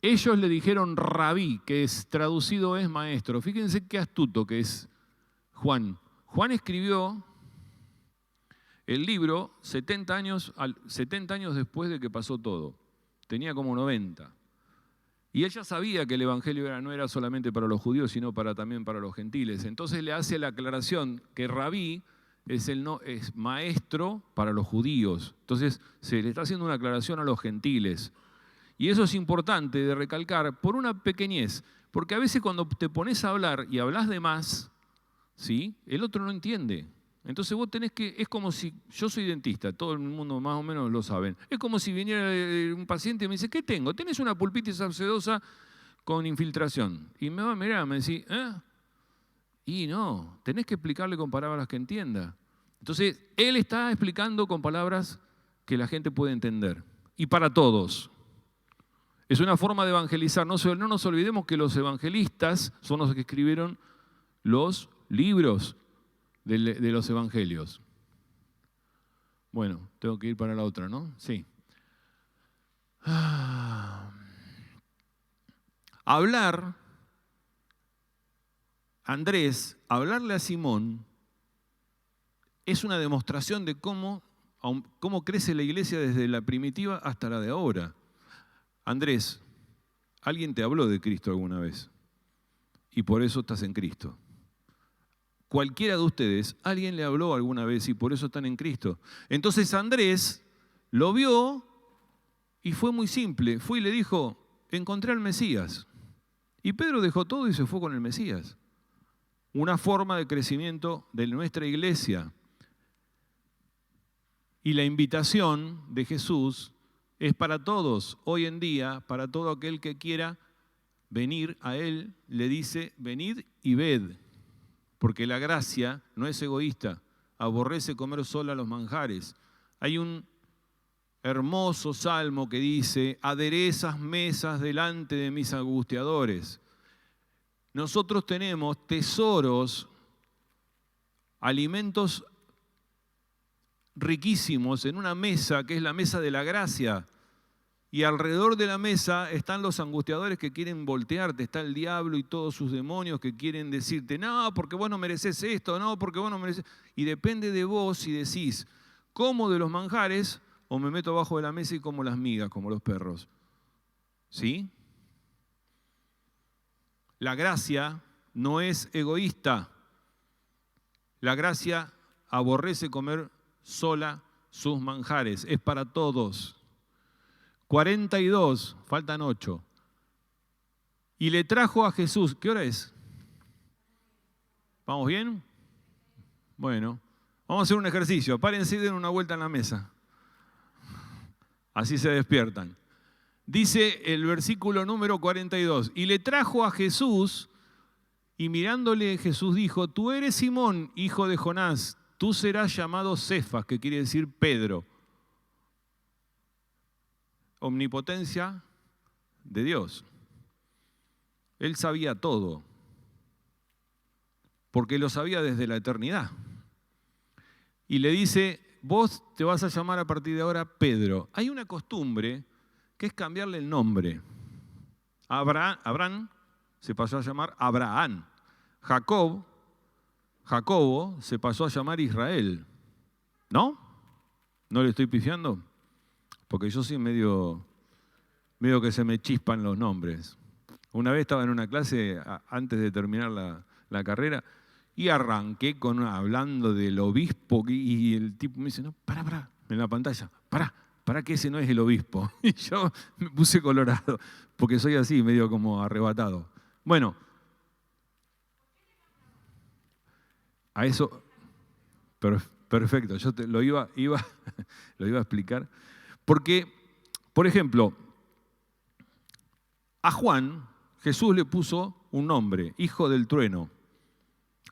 ellos le dijeron Rabí, que es traducido es maestro. Fíjense qué astuto que es Juan. Juan escribió el libro 70 años después de que pasó todo. Tenía como 90. Y ella sabía que el Evangelio no era solamente para los judíos, sino también para los gentiles. Entonces le hace la aclaración que Rabí es maestro para los judíos. Entonces se le está haciendo una aclaración a los gentiles. Y eso es importante de recalcar por una pequeñez, Porque a veces cuando te pones a hablar y hablas de más, ¿sí? El otro no entiende. Entonces vos tenés que, es como si, yo soy dentista, todo el mundo más o menos lo saben. Es como si viniera un paciente y me dice, ¿qué tengo? Tenés una pulpitis abscedosa con infiltración. Y me va a mirar, me dice, ¿eh? Y no, tenés que explicarle con palabras que entienda. Entonces, él está explicando con palabras que la gente puede entender. Y para todos. Es una forma de evangelizar. No nos olvidemos que los evangelistas son los que escribieron los libros de los evangelios. Bueno, tengo que ir para la otra, ¿no? Sí. Hablar, Andrés, hablarle a Simón es una demostración de cómo crece la iglesia desde la primitiva hasta la de ahora. Andrés, alguien te habló de Cristo alguna vez y por eso estás en Cristo. Cualquiera de ustedes, alguien le habló alguna vez y por eso están en Cristo. Entonces Andrés lo vio y fue muy simple. Fue y le dijo, encontré al Mesías. Y Pedro dejó todo y se fue con el Mesías. Una forma de crecimiento de nuestra iglesia. Y la invitación de Jesús es para todos. Hoy en día, para todo aquel que quiera venir a Él, le dice, venid y ved. Porque la gracia no es egoísta, aborrece comer sola los manjares. Hay un hermoso salmo que dice, aderezas mesas delante de mis angustiadores. Nosotros tenemos tesoros, alimentos riquísimos en una mesa que es la mesa de la gracia. Y alrededor de la mesa están los angustiadores que quieren voltearte, está el diablo y todos sus demonios que quieren decirte, no, porque vos no mereces esto, no, porque vos no mereces. Y depende de vos si decís, como de los manjares o me meto abajo de la mesa y como las migas, como los perros. ¿Sí? La gracia no es egoísta. La gracia aborrece comer sola sus manjares, es para todos. 42, faltan 8. Y le trajo a Jesús, ¿qué hora es? ¿Vamos bien? Bueno, vamos a hacer un ejercicio. Párense y den una vuelta en la mesa. Así se despiertan. Dice el versículo número 42. Y le trajo a Jesús, y mirándole Jesús dijo, tú eres Simón, hijo de Jonás, tú serás llamado Cefas, que quiere decir Pedro. Omnipotencia de Dios. Él sabía todo, porque lo sabía desde la eternidad. Y le dice, vos te vas a llamar a partir de ahora Pedro. Hay una costumbre que es cambiarle el nombre. Abraham se pasó a llamar Abraham. Jacobo se pasó a llamar Israel. ¿No? ¿No le estoy pifiando? Porque yo soy medio que se me chispan los nombres. Una vez estaba en una clase antes de terminar la carrera y arranqué hablando del obispo y el tipo me dice, no, pará, en la pantalla, pará que ese no es el obispo. Y yo me puse colorado porque soy así, medio como arrebatado. Bueno, a eso, perfecto, yo lo iba a explicar. Porque, por ejemplo, a Juan, Jesús le puso un nombre, hijo del trueno.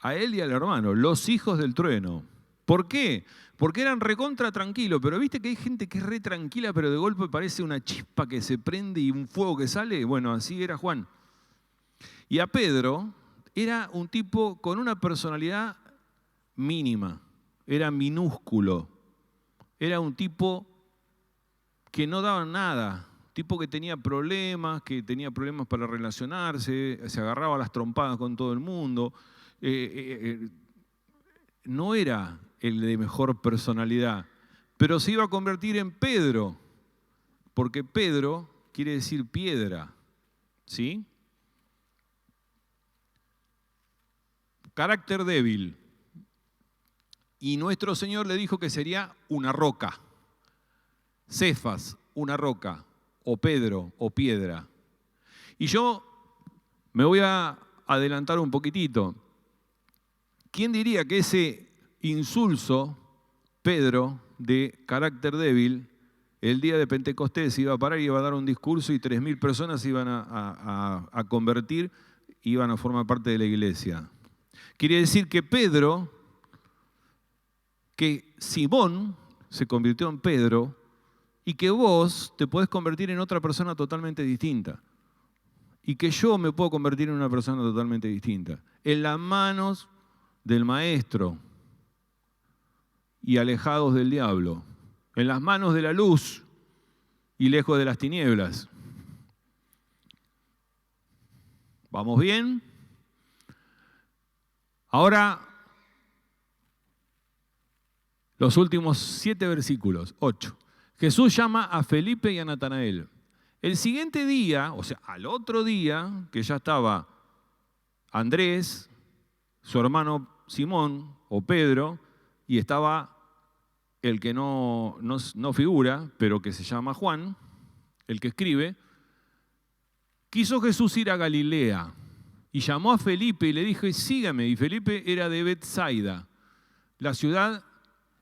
A él y al hermano, los hijos del trueno. ¿Por qué? Porque eran recontra tranquilos, pero viste que hay gente que es re tranquila, pero de golpe parece una chispa que se prende y un fuego que sale. Bueno, así era Juan. Y a Pedro era un tipo con una personalidad mínima, era minúsculo, era un tipo que no daba nada, tipo que tenía problemas para relacionarse, se agarraba a las trompadas con todo el mundo. No era el de mejor personalidad, pero se iba a convertir en Pedro, porque Pedro quiere decir piedra, ¿sí? Carácter débil. Y nuestro Señor le dijo que sería una roca. Cefas, una roca, o Pedro, o piedra. Y yo Me voy a adelantar un poquitito. ¿Quién diría que ese insulso, Pedro, de carácter débil, el día de Pentecostés iba a parar y iba a dar un discurso y 3.000 personas se iban a convertir, iban a formar parte de la iglesia? Quiere decir que que Simón se convirtió en Pedro y que vos te podés convertir en otra persona totalmente distinta. Y que yo me puedo convertir en una persona totalmente distinta. En las manos del Maestro y alejados del diablo. En las manos de la luz y lejos de las tinieblas. ¿Vamos bien? Ahora, los últimos 7 versículos, 8. Jesús llama a Felipe y a Natanael. El siguiente día, o sea, al otro día, que ya estaba Andrés, su hermano Simón o Pedro, y estaba el que no figura, pero que se llama Juan, el que escribe, quiso Jesús ir a Galilea y llamó a Felipe y le dijo, sígame. Y Felipe era de Betsaida, la ciudad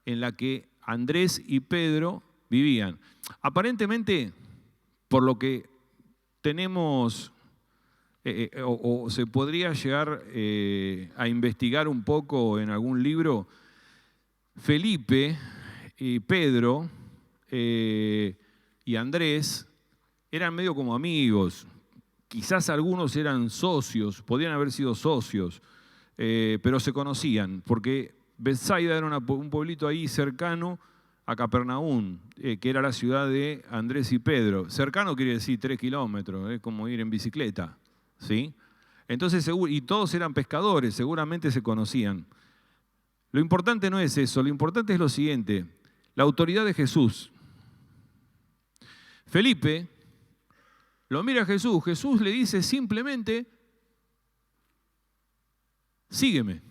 en la que Andrés y Pedro vivían. Aparentemente, por lo que tenemos, o se podría llegar a investigar un poco en algún libro, Felipe y Pedro y Andrés eran medio como amigos. Quizás algunos eran socios, podían haber sido socios, pero se conocían, porque Betsaida era un pueblito ahí cercano a Capernaum, que era la ciudad de Andrés y Pedro. Cercano quiere decir 3 kilómetros, es como ir en bicicleta, ¿sí? Entonces, y todos eran pescadores, seguramente se conocían. Lo importante no es eso, lo importante es lo siguiente, la autoridad de Jesús. Felipe lo mira a Jesús, Jesús le dice simplemente, sígueme.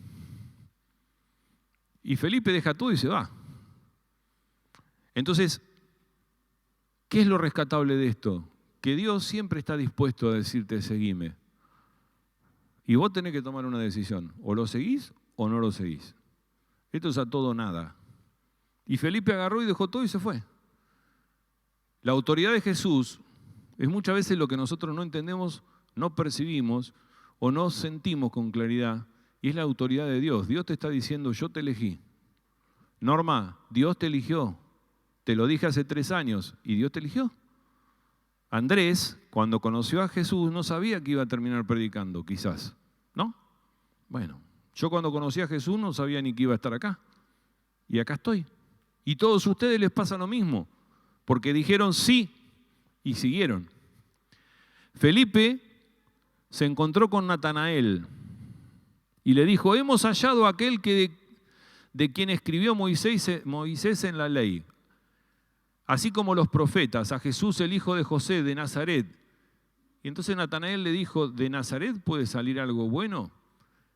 Y Felipe deja todo y se va. Entonces, ¿qué es lo rescatable de esto? Que Dios siempre está dispuesto a decirte, seguime. Y vos tenés que tomar una decisión, o lo seguís o no lo seguís. Esto es a todo o nada. Y Felipe agarró y dejó todo y se fue. La autoridad de Jesús es muchas veces lo que nosotros no entendemos, no percibimos o no sentimos con claridad, y es la autoridad de Dios. Dios te está diciendo, yo te elegí. Norma, Dios te eligió. Te lo dije hace 3 años y Dios te eligió. Andrés, cuando conoció a Jesús, no sabía que iba a terminar predicando, quizás, ¿no? Bueno, yo cuando conocí a Jesús no sabía ni que iba a estar acá. Y acá estoy. Y todos ustedes les pasa lo mismo, porque dijeron sí y siguieron. Felipe se encontró con Natanael y le dijo, hemos hallado a aquel de quien escribió Moisés en la ley, así como los profetas, a Jesús el hijo de José de Nazaret. Y entonces Natanael le dijo, ¿de Nazaret puede salir algo bueno?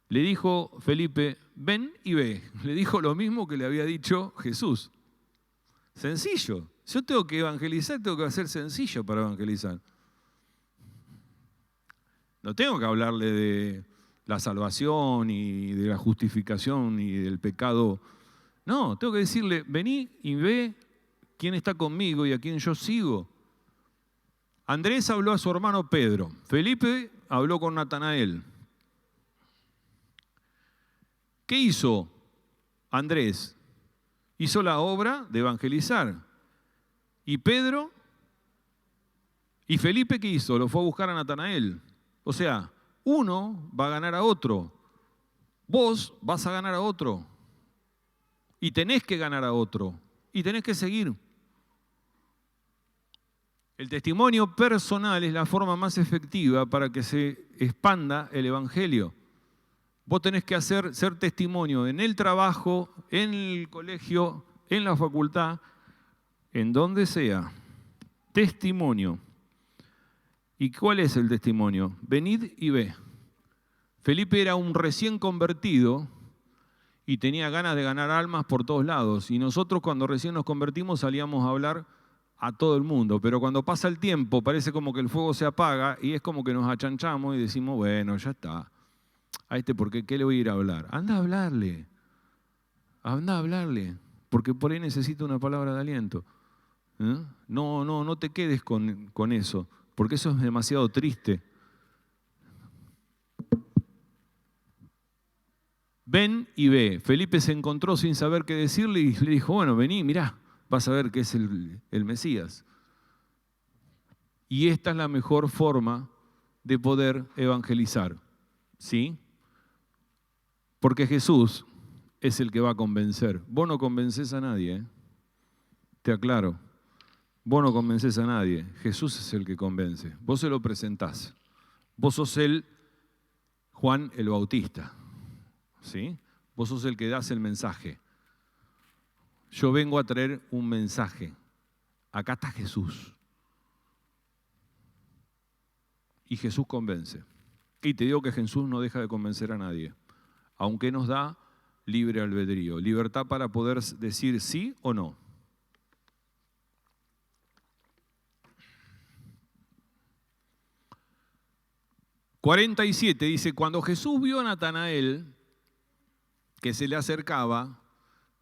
Le dijo Felipe, ven y ve. Le dijo lo mismo que le había dicho Jesús. Sencillo. Yo tengo que evangelizar, tengo que hacer sencillo para evangelizar. No tengo que hablarle de la salvación y de la justificación y del pecado. No, tengo que decirle, vení y ve quién está conmigo y a quién yo sigo. Andrés habló a su hermano Pedro. Felipe habló con Natanael. ¿Qué hizo Andrés? Hizo la obra de evangelizar. ¿Y Pedro? ¿Y Felipe qué hizo? Lo fue a buscar a Natanael. O sea, uno va a ganar a otro. Vos vas a ganar a otro. Y tenés que ganar a otro. Y tenés que seguir. El testimonio personal es la forma más efectiva para que se expanda el evangelio. Vos tenés que ser testimonio en el trabajo, en el colegio, en la facultad, en donde sea. Testimonio. ¿Y cuál es el testimonio? Venid y ve. Felipe era un recién convertido y tenía ganas de ganar almas por todos lados. Y nosotros cuando recién nos convertimos salíamos a hablar a todo el mundo, pero cuando pasa el tiempo parece como que el fuego se apaga y es como que nos achanchamos y decimos, bueno, ya está. A este, ¿qué le voy a ir a hablar? Anda a hablarle, porque por ahí necesita una palabra de aliento. No te quedes con eso, porque eso es demasiado triste. Ven y ve. Felipe se encontró sin saber qué decirle y le dijo, bueno, vení, mirá, vas a ver que es el Mesías. Y esta es la mejor forma de poder evangelizar, ¿sí? Porque Jesús es el que va a convencer. Vos no convences a nadie, ¿eh? Te aclaro. Vos no convences a nadie. Jesús es el que convence. Vos se lo presentás. Vos sos el Juan el Bautista, ¿sí? Vos sos el que das el mensaje. Yo vengo a traer un mensaje. Acá está Jesús. Y Jesús convence. Y te digo que Jesús no deja de convencer a nadie, aunque nos da libre albedrío, libertad para poder decir sí o no. (47) dice, cuando Jesús vio a Natanael, que se le acercaba,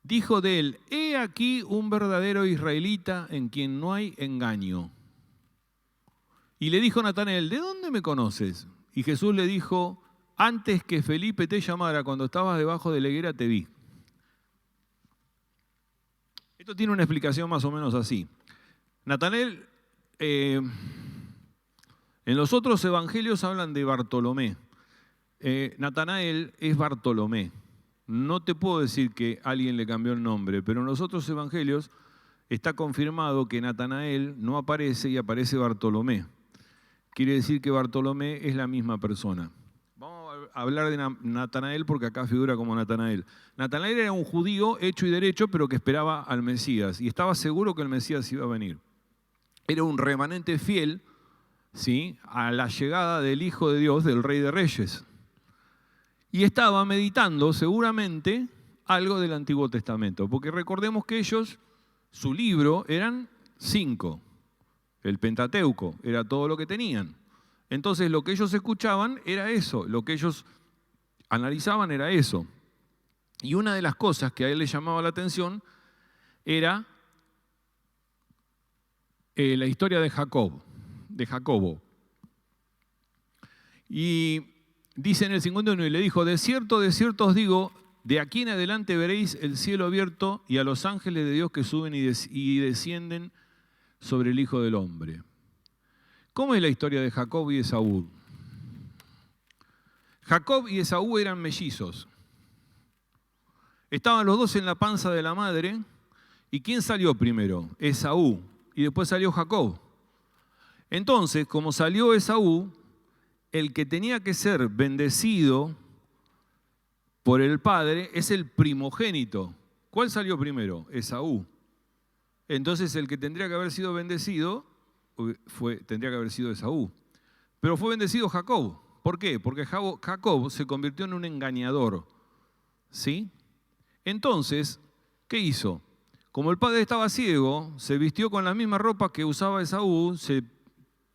dijo de él, he aquí un verdadero israelita en quien no hay engaño. Y le dijo Natanael, ¿de dónde me conoces? Y Jesús le dijo, antes que Felipe te llamara, cuando estabas debajo de la higuera te vi. Esto tiene una explicación más o menos así. Natanael, en los otros evangelios hablan de Bartolomé. Natanael es Bartolomé. No te puedo decir que alguien le cambió el nombre, pero en los otros evangelios está confirmado que Natanael no aparece y aparece Bartolomé. Quiere decir que Bartolomé es la misma persona. Vamos a hablar de Natanael porque acá figura como Natanael. Natanael era un judío hecho y derecho, pero que esperaba al Mesías y estaba seguro que el Mesías iba a venir. Era un remanente fiel, ¿sí?, a la llegada del Hijo de Dios, del Rey de Reyes. Y estaba meditando seguramente algo del Antiguo Testamento, porque recordemos que ellos, su libro eran 5. El Pentateuco era todo lo que tenían. Entonces lo que ellos escuchaban era eso, lo que ellos analizaban era eso. Y una de las cosas que a él le llamaba la atención era la historia de Jacobo. Y dice en el 51, y le dijo, de cierto os digo, de aquí en adelante veréis el cielo abierto y a los ángeles de Dios que suben y descienden sobre el Hijo del Hombre. ¿Cómo es la historia de Jacob y Esaú? Jacob y Esaú eran mellizos. Estaban los dos en la panza de la madre. ¿Y quién salió primero? Esaú. Y después salió Jacob. Entonces, como salió Esaú, el que tenía que ser bendecido por el padre es el primogénito. ¿Cuál salió primero? Esaú. Entonces el que tendría que haber sido bendecido tendría que haber sido Esaú. Pero fue bendecido Jacob. ¿Por qué? Porque Jacob se convirtió en un engañador. ¿Sí? Entonces, ¿qué hizo? Como el padre estaba ciego, se vistió con las mismas ropas que usaba Esaú, se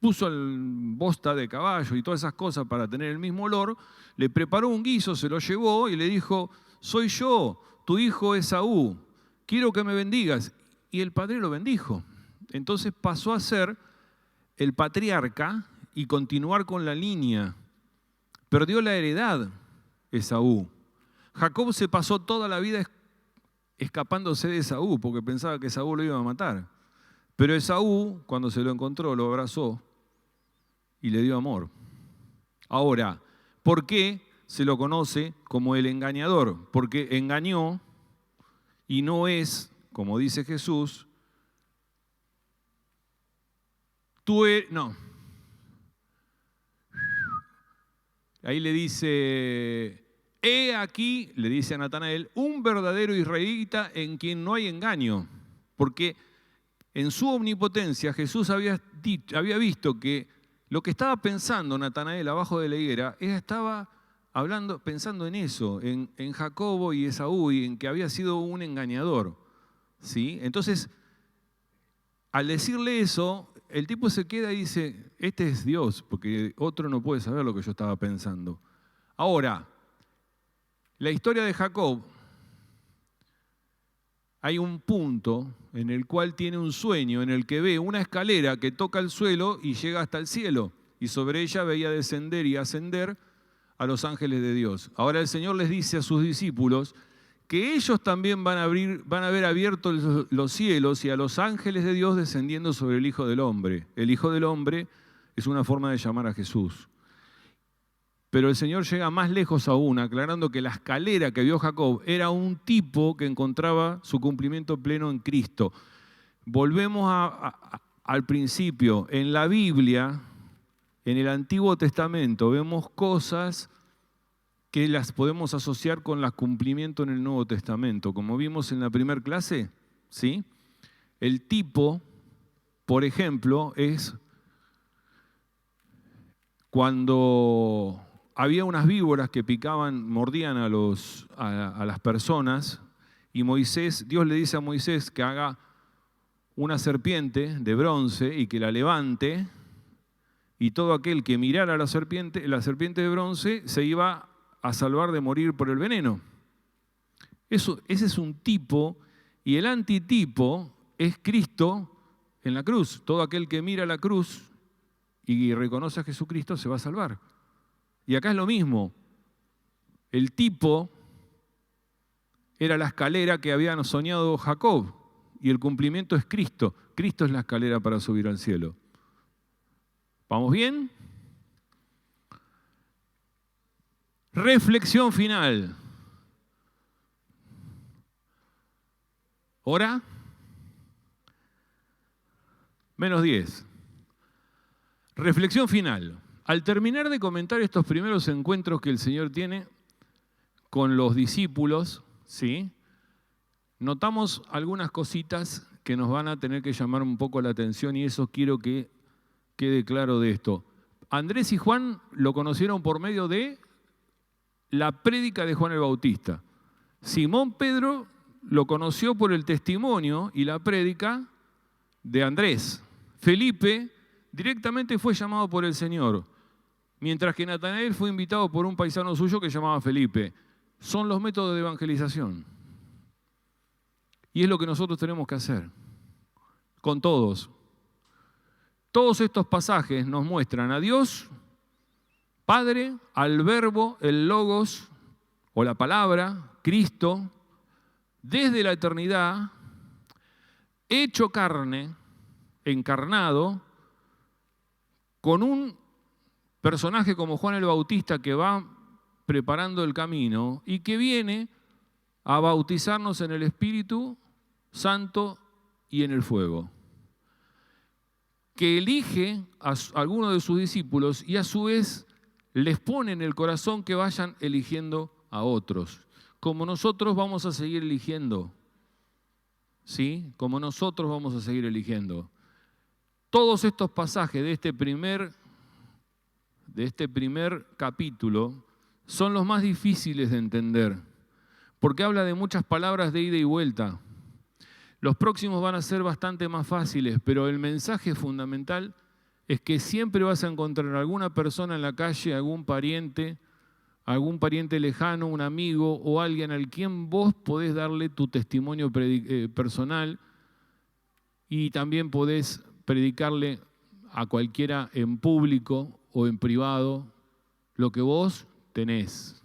puso el bosta de caballo y todas esas cosas para tener el mismo olor, le preparó un guiso, se lo llevó y le dijo, soy yo, tu hijo Esaú, quiero que me bendigas. Y el padre lo bendijo. Entonces pasó a ser el patriarca y continuar con la línea. Perdió la heredad Esaú. Jacob se pasó toda la vida escapándose de Esaú porque pensaba que Esaú lo iba a matar. Pero Esaú, cuando se lo encontró, lo abrazó y le dio amor. Ahora, ¿por qué se lo conoce como el engañador? Porque engañó y no es, como dice Jesús, no. Ahí le dice, he aquí, le dice a Natanael, un verdadero israelita en quien no hay engaño. Porque en su omnipotencia Jesús había visto que lo que estaba pensando Natanael abajo de la higuera, estaba pensando en eso, en Jacobo y Esaú, y en que había sido un engañador. ¿Sí? Entonces, al decirle eso, el tipo se queda y dice, este es Dios, porque otro no puede saber lo que yo estaba pensando. Ahora, la historia de Jacob, hay un punto en el cual tiene un sueño, en el que ve una escalera que toca el suelo y llega hasta el cielo, y sobre ella veía descender y ascender a los ángeles de Dios. Ahora el Señor les dice a sus discípulos que ellos también van a ver abiertos los cielos y a los ángeles de Dios descendiendo sobre el Hijo del Hombre. El Hijo del Hombre es una forma de llamar a Jesús. Pero el Señor llega más lejos aún, aclarando que la escalera que vio Jacob era un tipo que encontraba su cumplimiento pleno en Cristo. Volvemos al principio. En la Biblia, en el Antiguo Testamento, vemos cosas que las podemos asociar con el cumplimiento en el Nuevo Testamento. Como vimos en la primera clase, ¿sí? El tipo, por ejemplo, es cuando había unas víboras que picaban, mordían a las personas, y Dios le dice a Moisés que haga una serpiente de bronce y que la levante, y todo aquel que mirara a la serpiente de bronce se iba a salvar de morir por el veneno. Ese es un tipo, y el antitipo es Cristo en la cruz. Todo aquel que mira la cruz y reconoce a Jesucristo se va a salvar. Y acá es lo mismo. El tipo era la escalera que había soñado Jacob, y el cumplimiento es Cristo. Cristo es la escalera para subir al cielo. ¿Vamos bien? Reflexión final. ¿Hora? -10. Reflexión final. Al terminar de comentar estos primeros encuentros que el Señor tiene con los discípulos, ¿sí?, notamos algunas cositas que nos van a tener que llamar un poco la atención, y eso quiero que quede claro de esto. Andrés y Juan lo conocieron por medio de la prédica de Juan el Bautista. Simón Pedro lo conoció por el testimonio y la prédica de Andrés. Felipe directamente fue llamado por el Señor, mientras que Natanael fue invitado por un paisano suyo que llamaba Felipe. Son los métodos de evangelización. Y es lo que nosotros tenemos que hacer con todos. Todos estos pasajes nos muestran a Dios Padre, al Verbo, el Logos o la palabra, Cristo, desde la eternidad, hecho carne, encarnado, con un personaje como Juan el Bautista que va preparando el camino y que viene a bautizarnos en el Espíritu Santo y en el fuego, que elige a algunos de sus discípulos y a su vez les pone en el corazón que vayan eligiendo a otros, como nosotros vamos a seguir eligiendo, ¿sí? Como nosotros vamos a seguir eligiendo. Todos estos pasajes de este primer capítulo son los más difíciles de entender, porque habla de muchas palabras de ida y vuelta. Los próximos van a ser bastante más fáciles, pero el mensaje fundamental es que siempre vas a encontrar alguna persona en la calle, algún pariente lejano, un amigo o alguien al quien vos podés darle tu testimonio personal, y también podés predicarle a cualquiera en público o en privado lo que vos tenés.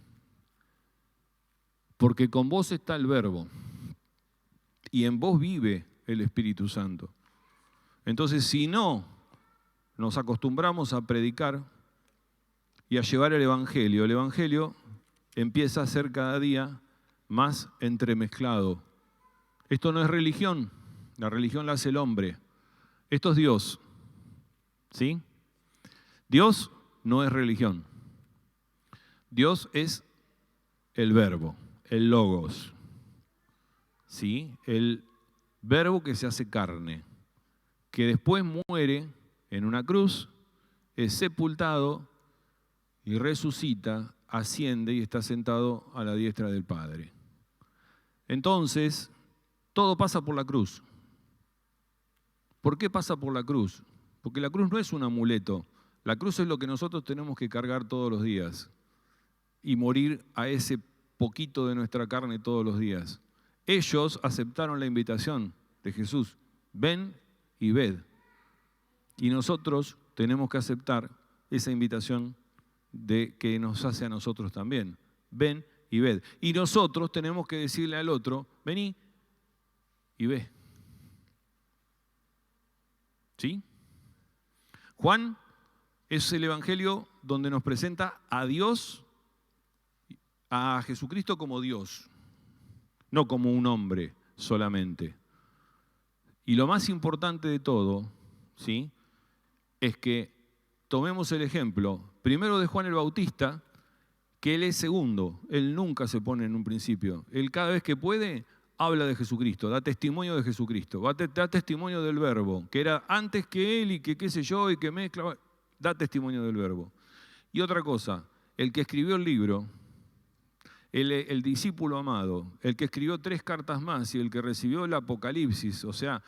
Porque con vos está el Verbo y en vos vive el Espíritu Santo. Entonces, si no nos acostumbramos a predicar y a llevar el Evangelio empieza a ser cada día más entremezclado. Esto no es religión, la religión la hace el hombre. Esto es Dios, ¿sí? Dios no es religión. Dios es el Verbo, el Logos, ¿sí? El Verbo que se hace carne, que después muere en una cruz, es sepultado y resucita, asciende y está sentado a la diestra del Padre. Entonces, todo pasa por la cruz. ¿Por qué pasa por la cruz? Porque la cruz no es un amuleto. La cruz es lo que nosotros tenemos que cargar todos los días y morir a ese poquito de nuestra carne todos los días. Ellos aceptaron la invitación de Jesús. Ven y ved. Y nosotros tenemos que aceptar esa invitación que nos hace a nosotros también. Ven y ved. Y nosotros tenemos que decirle al otro, vení y ve. ¿Sí? Juan es el evangelio donde nos presenta a Dios, a Jesucristo como Dios, no como un hombre solamente. Y lo más importante de todo, ¿sí?, es que tomemos el ejemplo, primero de Juan el Bautista, que él es segundo, él nunca se pone en un principio. Él cada vez que puede habla de Jesucristo, da testimonio de Jesucristo, da testimonio del Verbo, que era antes que él y que qué sé yo y que mezcla, da testimonio del Verbo. Y otra cosa, el que escribió el libro, el discípulo amado, el que escribió 3 cartas más y el que recibió el Apocalipsis, o sea,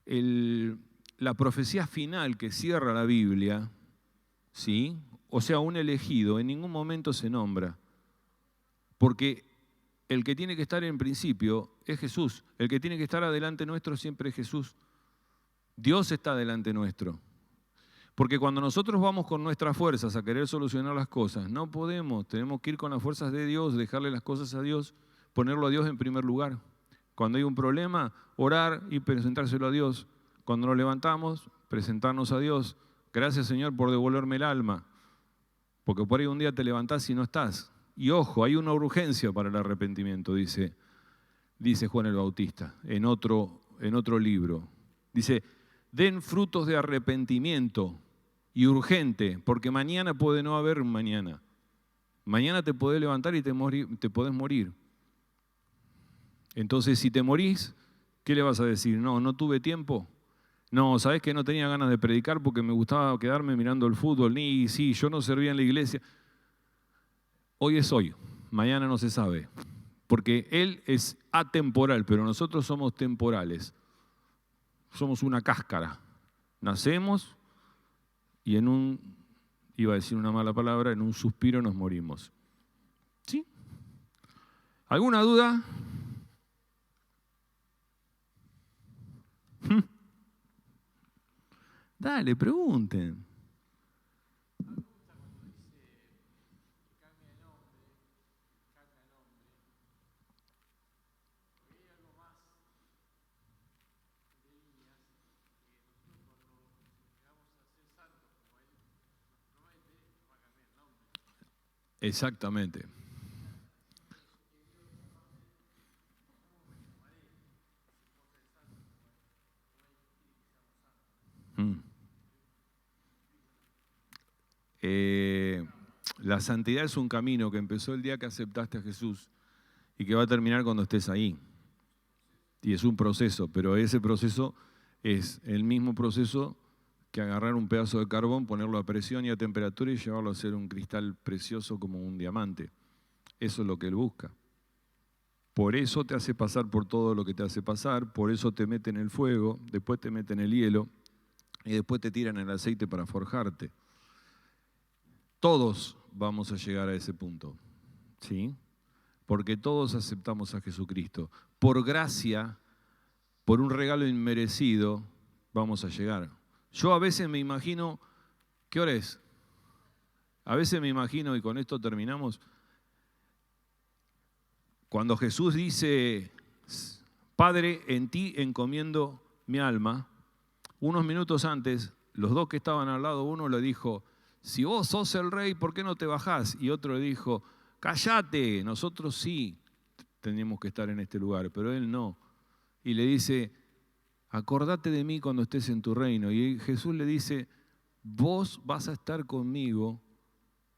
la profecía final que cierra la Biblia, ¿sí?, o sea, un elegido, en ningún momento se nombra. Porque el que tiene que estar en principio es Jesús. El que tiene que estar adelante nuestro siempre es Jesús. Dios está delante nuestro. Porque cuando nosotros vamos con nuestras fuerzas a querer solucionar las cosas, no podemos. Tenemos que ir con las fuerzas de Dios, dejarle las cosas a Dios, ponerlo a Dios en primer lugar. Cuando hay un problema, orar y presentárselo a Dios. Cuando nos levantamos, presentarnos a Dios. Gracias, Señor, por devolverme el alma. Porque por ahí un día te levantás y no estás. Y ojo, hay una urgencia para el arrepentimiento, dice Juan el Bautista en otro libro. Dice, den frutos de arrepentimiento y urgente, porque mañana puede no haber un mañana. Mañana te podés levantar y te podés morir. Entonces, si te morís, ¿qué le vas a decir? No tuve tiempo. No, ¿sabés que no tenía ganas de predicar porque me gustaba quedarme mirando el fútbol? Sí, yo no servía en la iglesia. Hoy es hoy, mañana no se sabe. Porque Él es atemporal, pero nosotros somos temporales. Somos una cáscara. Nacemos y iba a decir una mala palabra, en un suspiro nos morimos. ¿Sí? ¿Alguna duda? Dale, pregunten. Exactamente. La santidad es un camino que empezó el día que aceptaste a Jesús y que va a terminar cuando estés ahí. Y es un proceso, pero ese proceso es el mismo proceso que agarrar un pedazo de carbón, ponerlo a presión y a temperatura y llevarlo a ser un cristal precioso como un diamante. Eso es lo que Él busca. Por eso te hace pasar por todo lo que te hace pasar, por eso te mete en el fuego, después te mete en el hielo y después te tiran el aceite para forjarte. Todos vamos a llegar a ese punto, ¿sí? Porque todos aceptamos a Jesucristo. Por gracia, por un regalo inmerecido, vamos a llegar. Yo a veces me imagino, ¿qué hora es? A veces me imagino, y con esto terminamos, cuando Jesús dice, Padre, en ti encomiendo mi alma, unos minutos antes, los dos que estaban al lado, uno le dijo, si vos sos el rey, ¿por qué no te bajás? Y otro le dijo, cállate, nosotros sí tenemos que estar en este lugar, pero él no. Y le dice, acordate de mí cuando estés en tu reino. Y Jesús le dice, vos vas a estar conmigo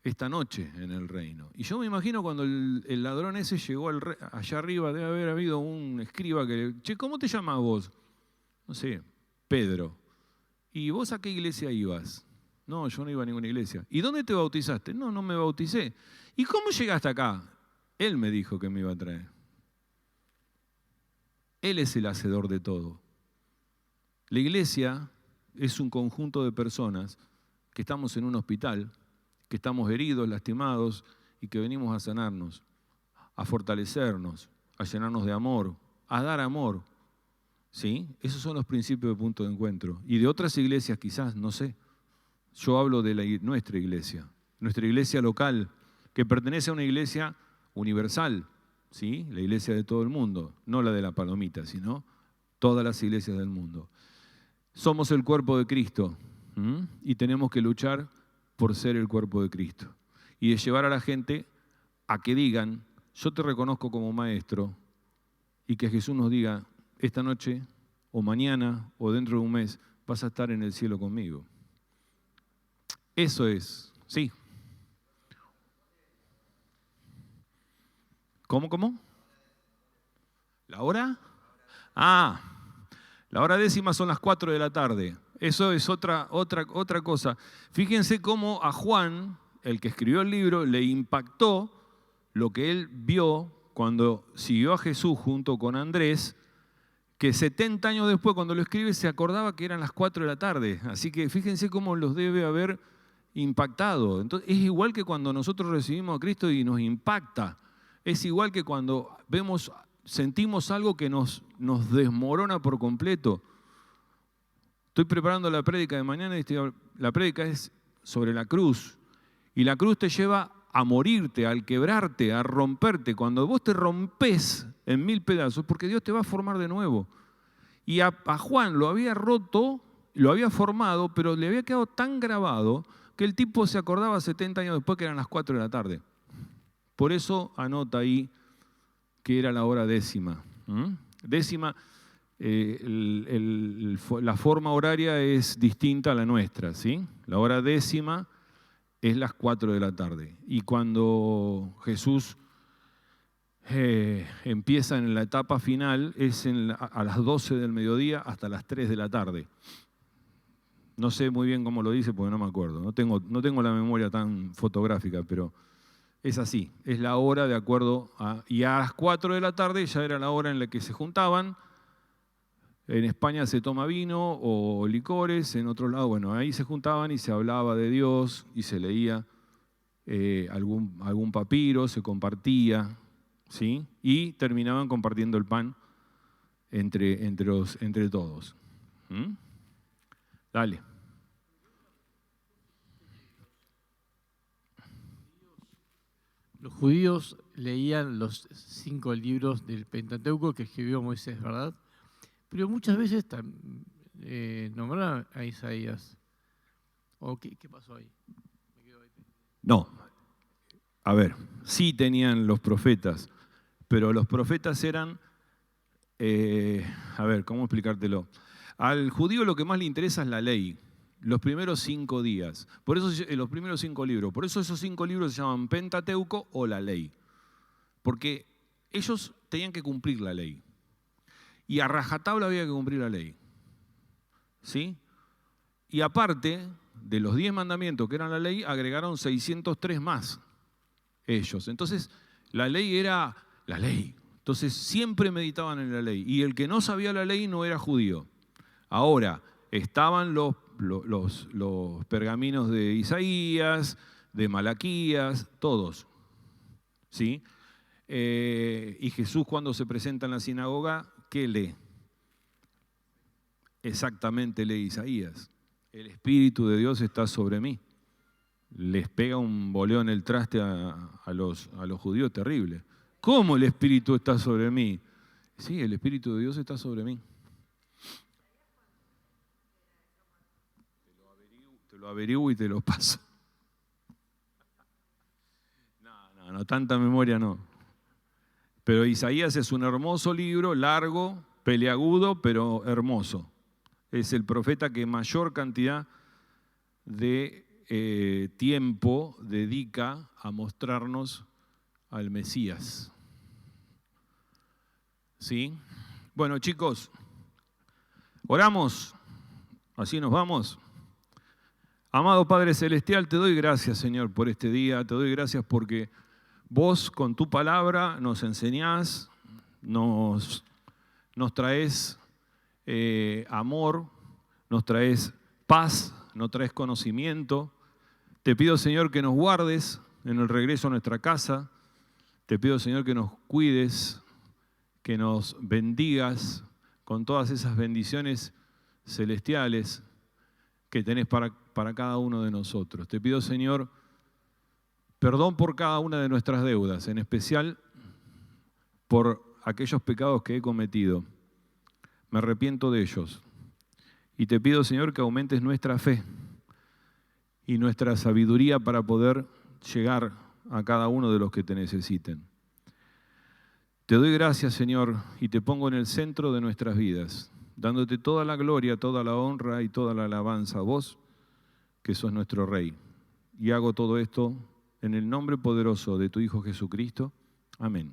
esta noche en el reino. Y yo me imagino cuando el ladrón ese llegó allá arriba, debe haber habido un escriba que le, che, ¿cómo te llamas vos? No sé, Pedro. ¿Y vos a qué iglesia ibas? No, yo no iba a ninguna iglesia. ¿Y dónde te bautizaste? No, no me bauticé. ¿Y cómo llegaste acá? Él me dijo que me iba a traer. Él es el hacedor de todo. La iglesia es un conjunto de personas que estamos en un hospital, que estamos heridos, lastimados y que venimos a sanarnos, a fortalecernos, a llenarnos de amor, a dar amor. ¿Sí? Esos son los principios de punto de encuentro. Y de otras iglesias quizás, no sé. Yo hablo de nuestra iglesia local, que pertenece a una iglesia universal, ¿sí? La iglesia de todo el mundo, no la de la palomita, sino todas las iglesias del mundo. Somos el cuerpo de Cristo, y tenemos que luchar por ser el cuerpo de Cristo. Y de llevar a la gente a que digan, yo te reconozco como maestro, y que Jesús nos diga, esta noche, o mañana, o dentro de un mes, vas a estar en el cielo conmigo. Eso es, sí. ¿Cómo? ¿La hora? La hora décima son las 4 de la tarde. Eso es otra cosa. Fíjense cómo a Juan, el que escribió el libro, le impactó lo que él vio cuando siguió a Jesús junto con Andrés, que 70 años después, cuando lo escribe, se acordaba que eran las 4 de la tarde. Así que fíjense cómo los debe haber impactado. Entonces, es igual que cuando nosotros recibimos a Cristo y nos impacta. Es igual que cuando sentimos algo que nos desmorona por completo. Estoy preparando la prédica de mañana y la prédica es sobre la cruz. Y la cruz te lleva a morirte, al quebrarte, a romperte. Cuando vos te rompés en 1000 pedazos, porque Dios te va a formar de nuevo. Y a Juan lo había roto, lo había formado, pero le había quedado tan grabado que el tipo se acordaba 70 años después que eran las 4 de la tarde. Por eso anota ahí que era la hora décima. Décima, la forma horaria es distinta a la nuestra, ¿sí? La hora décima es las 4 de la tarde. Y cuando Jesús empieza en la etapa final, es a las 12 del mediodía hasta las 3 de la tarde. No sé muy bien cómo lo dice porque no me acuerdo. No tengo la memoria tan fotográfica, pero es así. Es la hora de acuerdo a... Y a las 4 de la tarde ya era la hora en la que se juntaban. En España se toma vino o licores, en otro lado, bueno, ahí se juntaban y se hablaba de Dios y se leía algún papiro, se compartía, ¿sí? Y terminaban compartiendo el pan entre todos. Dale. Los judíos leían los 5 libros del Pentateuco que escribió Moisés, ¿verdad? Pero muchas veces nombraron a Isaías. ¿O qué pasó ahí? No. A ver, sí tenían los profetas, pero los profetas eran... a ver, ¿cómo explicártelo? Al judío lo que más le interesa es la ley. Los primeros 5 días. Por eso los primeros 5 libros. Por eso esos 5 libros se llaman Pentateuco o la ley. Porque ellos tenían que cumplir la ley. Y a rajatabla había que cumplir la ley. ¿Sí? Y aparte de los 10 mandamientos que eran la ley, agregaron 603 más ellos. Entonces, la ley era la ley. Entonces, siempre meditaban en la ley. Y el que no sabía la ley no era judío. Ahora, estaban los pergaminos de Isaías, de Malaquías, todos. ¿Sí? Y Jesús cuando se presenta en la sinagoga, ¿qué lee? Exactamente lee Isaías. El Espíritu de Dios está sobre mí. Les pega un boleo en el traste a los judíos terrible. ¿Cómo el Espíritu está sobre mí? Sí, el Espíritu de Dios está sobre mí. Te lo averiguo y te lo paso. No, tanta memoria no. Pero Isaías es un hermoso libro, largo, peleagudo, pero hermoso. Es el profeta que mayor cantidad de tiempo dedica a mostrarnos al Mesías. ¿Sí? Bueno, chicos, oramos. Así nos vamos. Amado Padre Celestial, te doy gracias, Señor, por este día. Te doy gracias porque vos con tu palabra nos enseñás, nos traes amor, nos traes paz, nos traes conocimiento. Te pido, Señor, que nos guardes en el regreso a nuestra casa. Te pido, Señor, que nos cuides, que nos bendigas con todas esas bendiciones celestiales que tenés para cada uno de nosotros. Te pido, Señor, perdón por cada una de nuestras deudas, en especial por aquellos pecados que he cometido. Me arrepiento de ellos. Y te pido, Señor, que aumentes nuestra fe y nuestra sabiduría para poder llegar a cada uno de los que te necesiten. Te doy gracias, Señor, y te pongo en el centro de nuestras vidas, dándote toda la gloria, toda la honra y toda la alabanza a vos, que sos nuestro Rey. Y hago todo esto en el nombre poderoso de tu Hijo Jesucristo. Amén.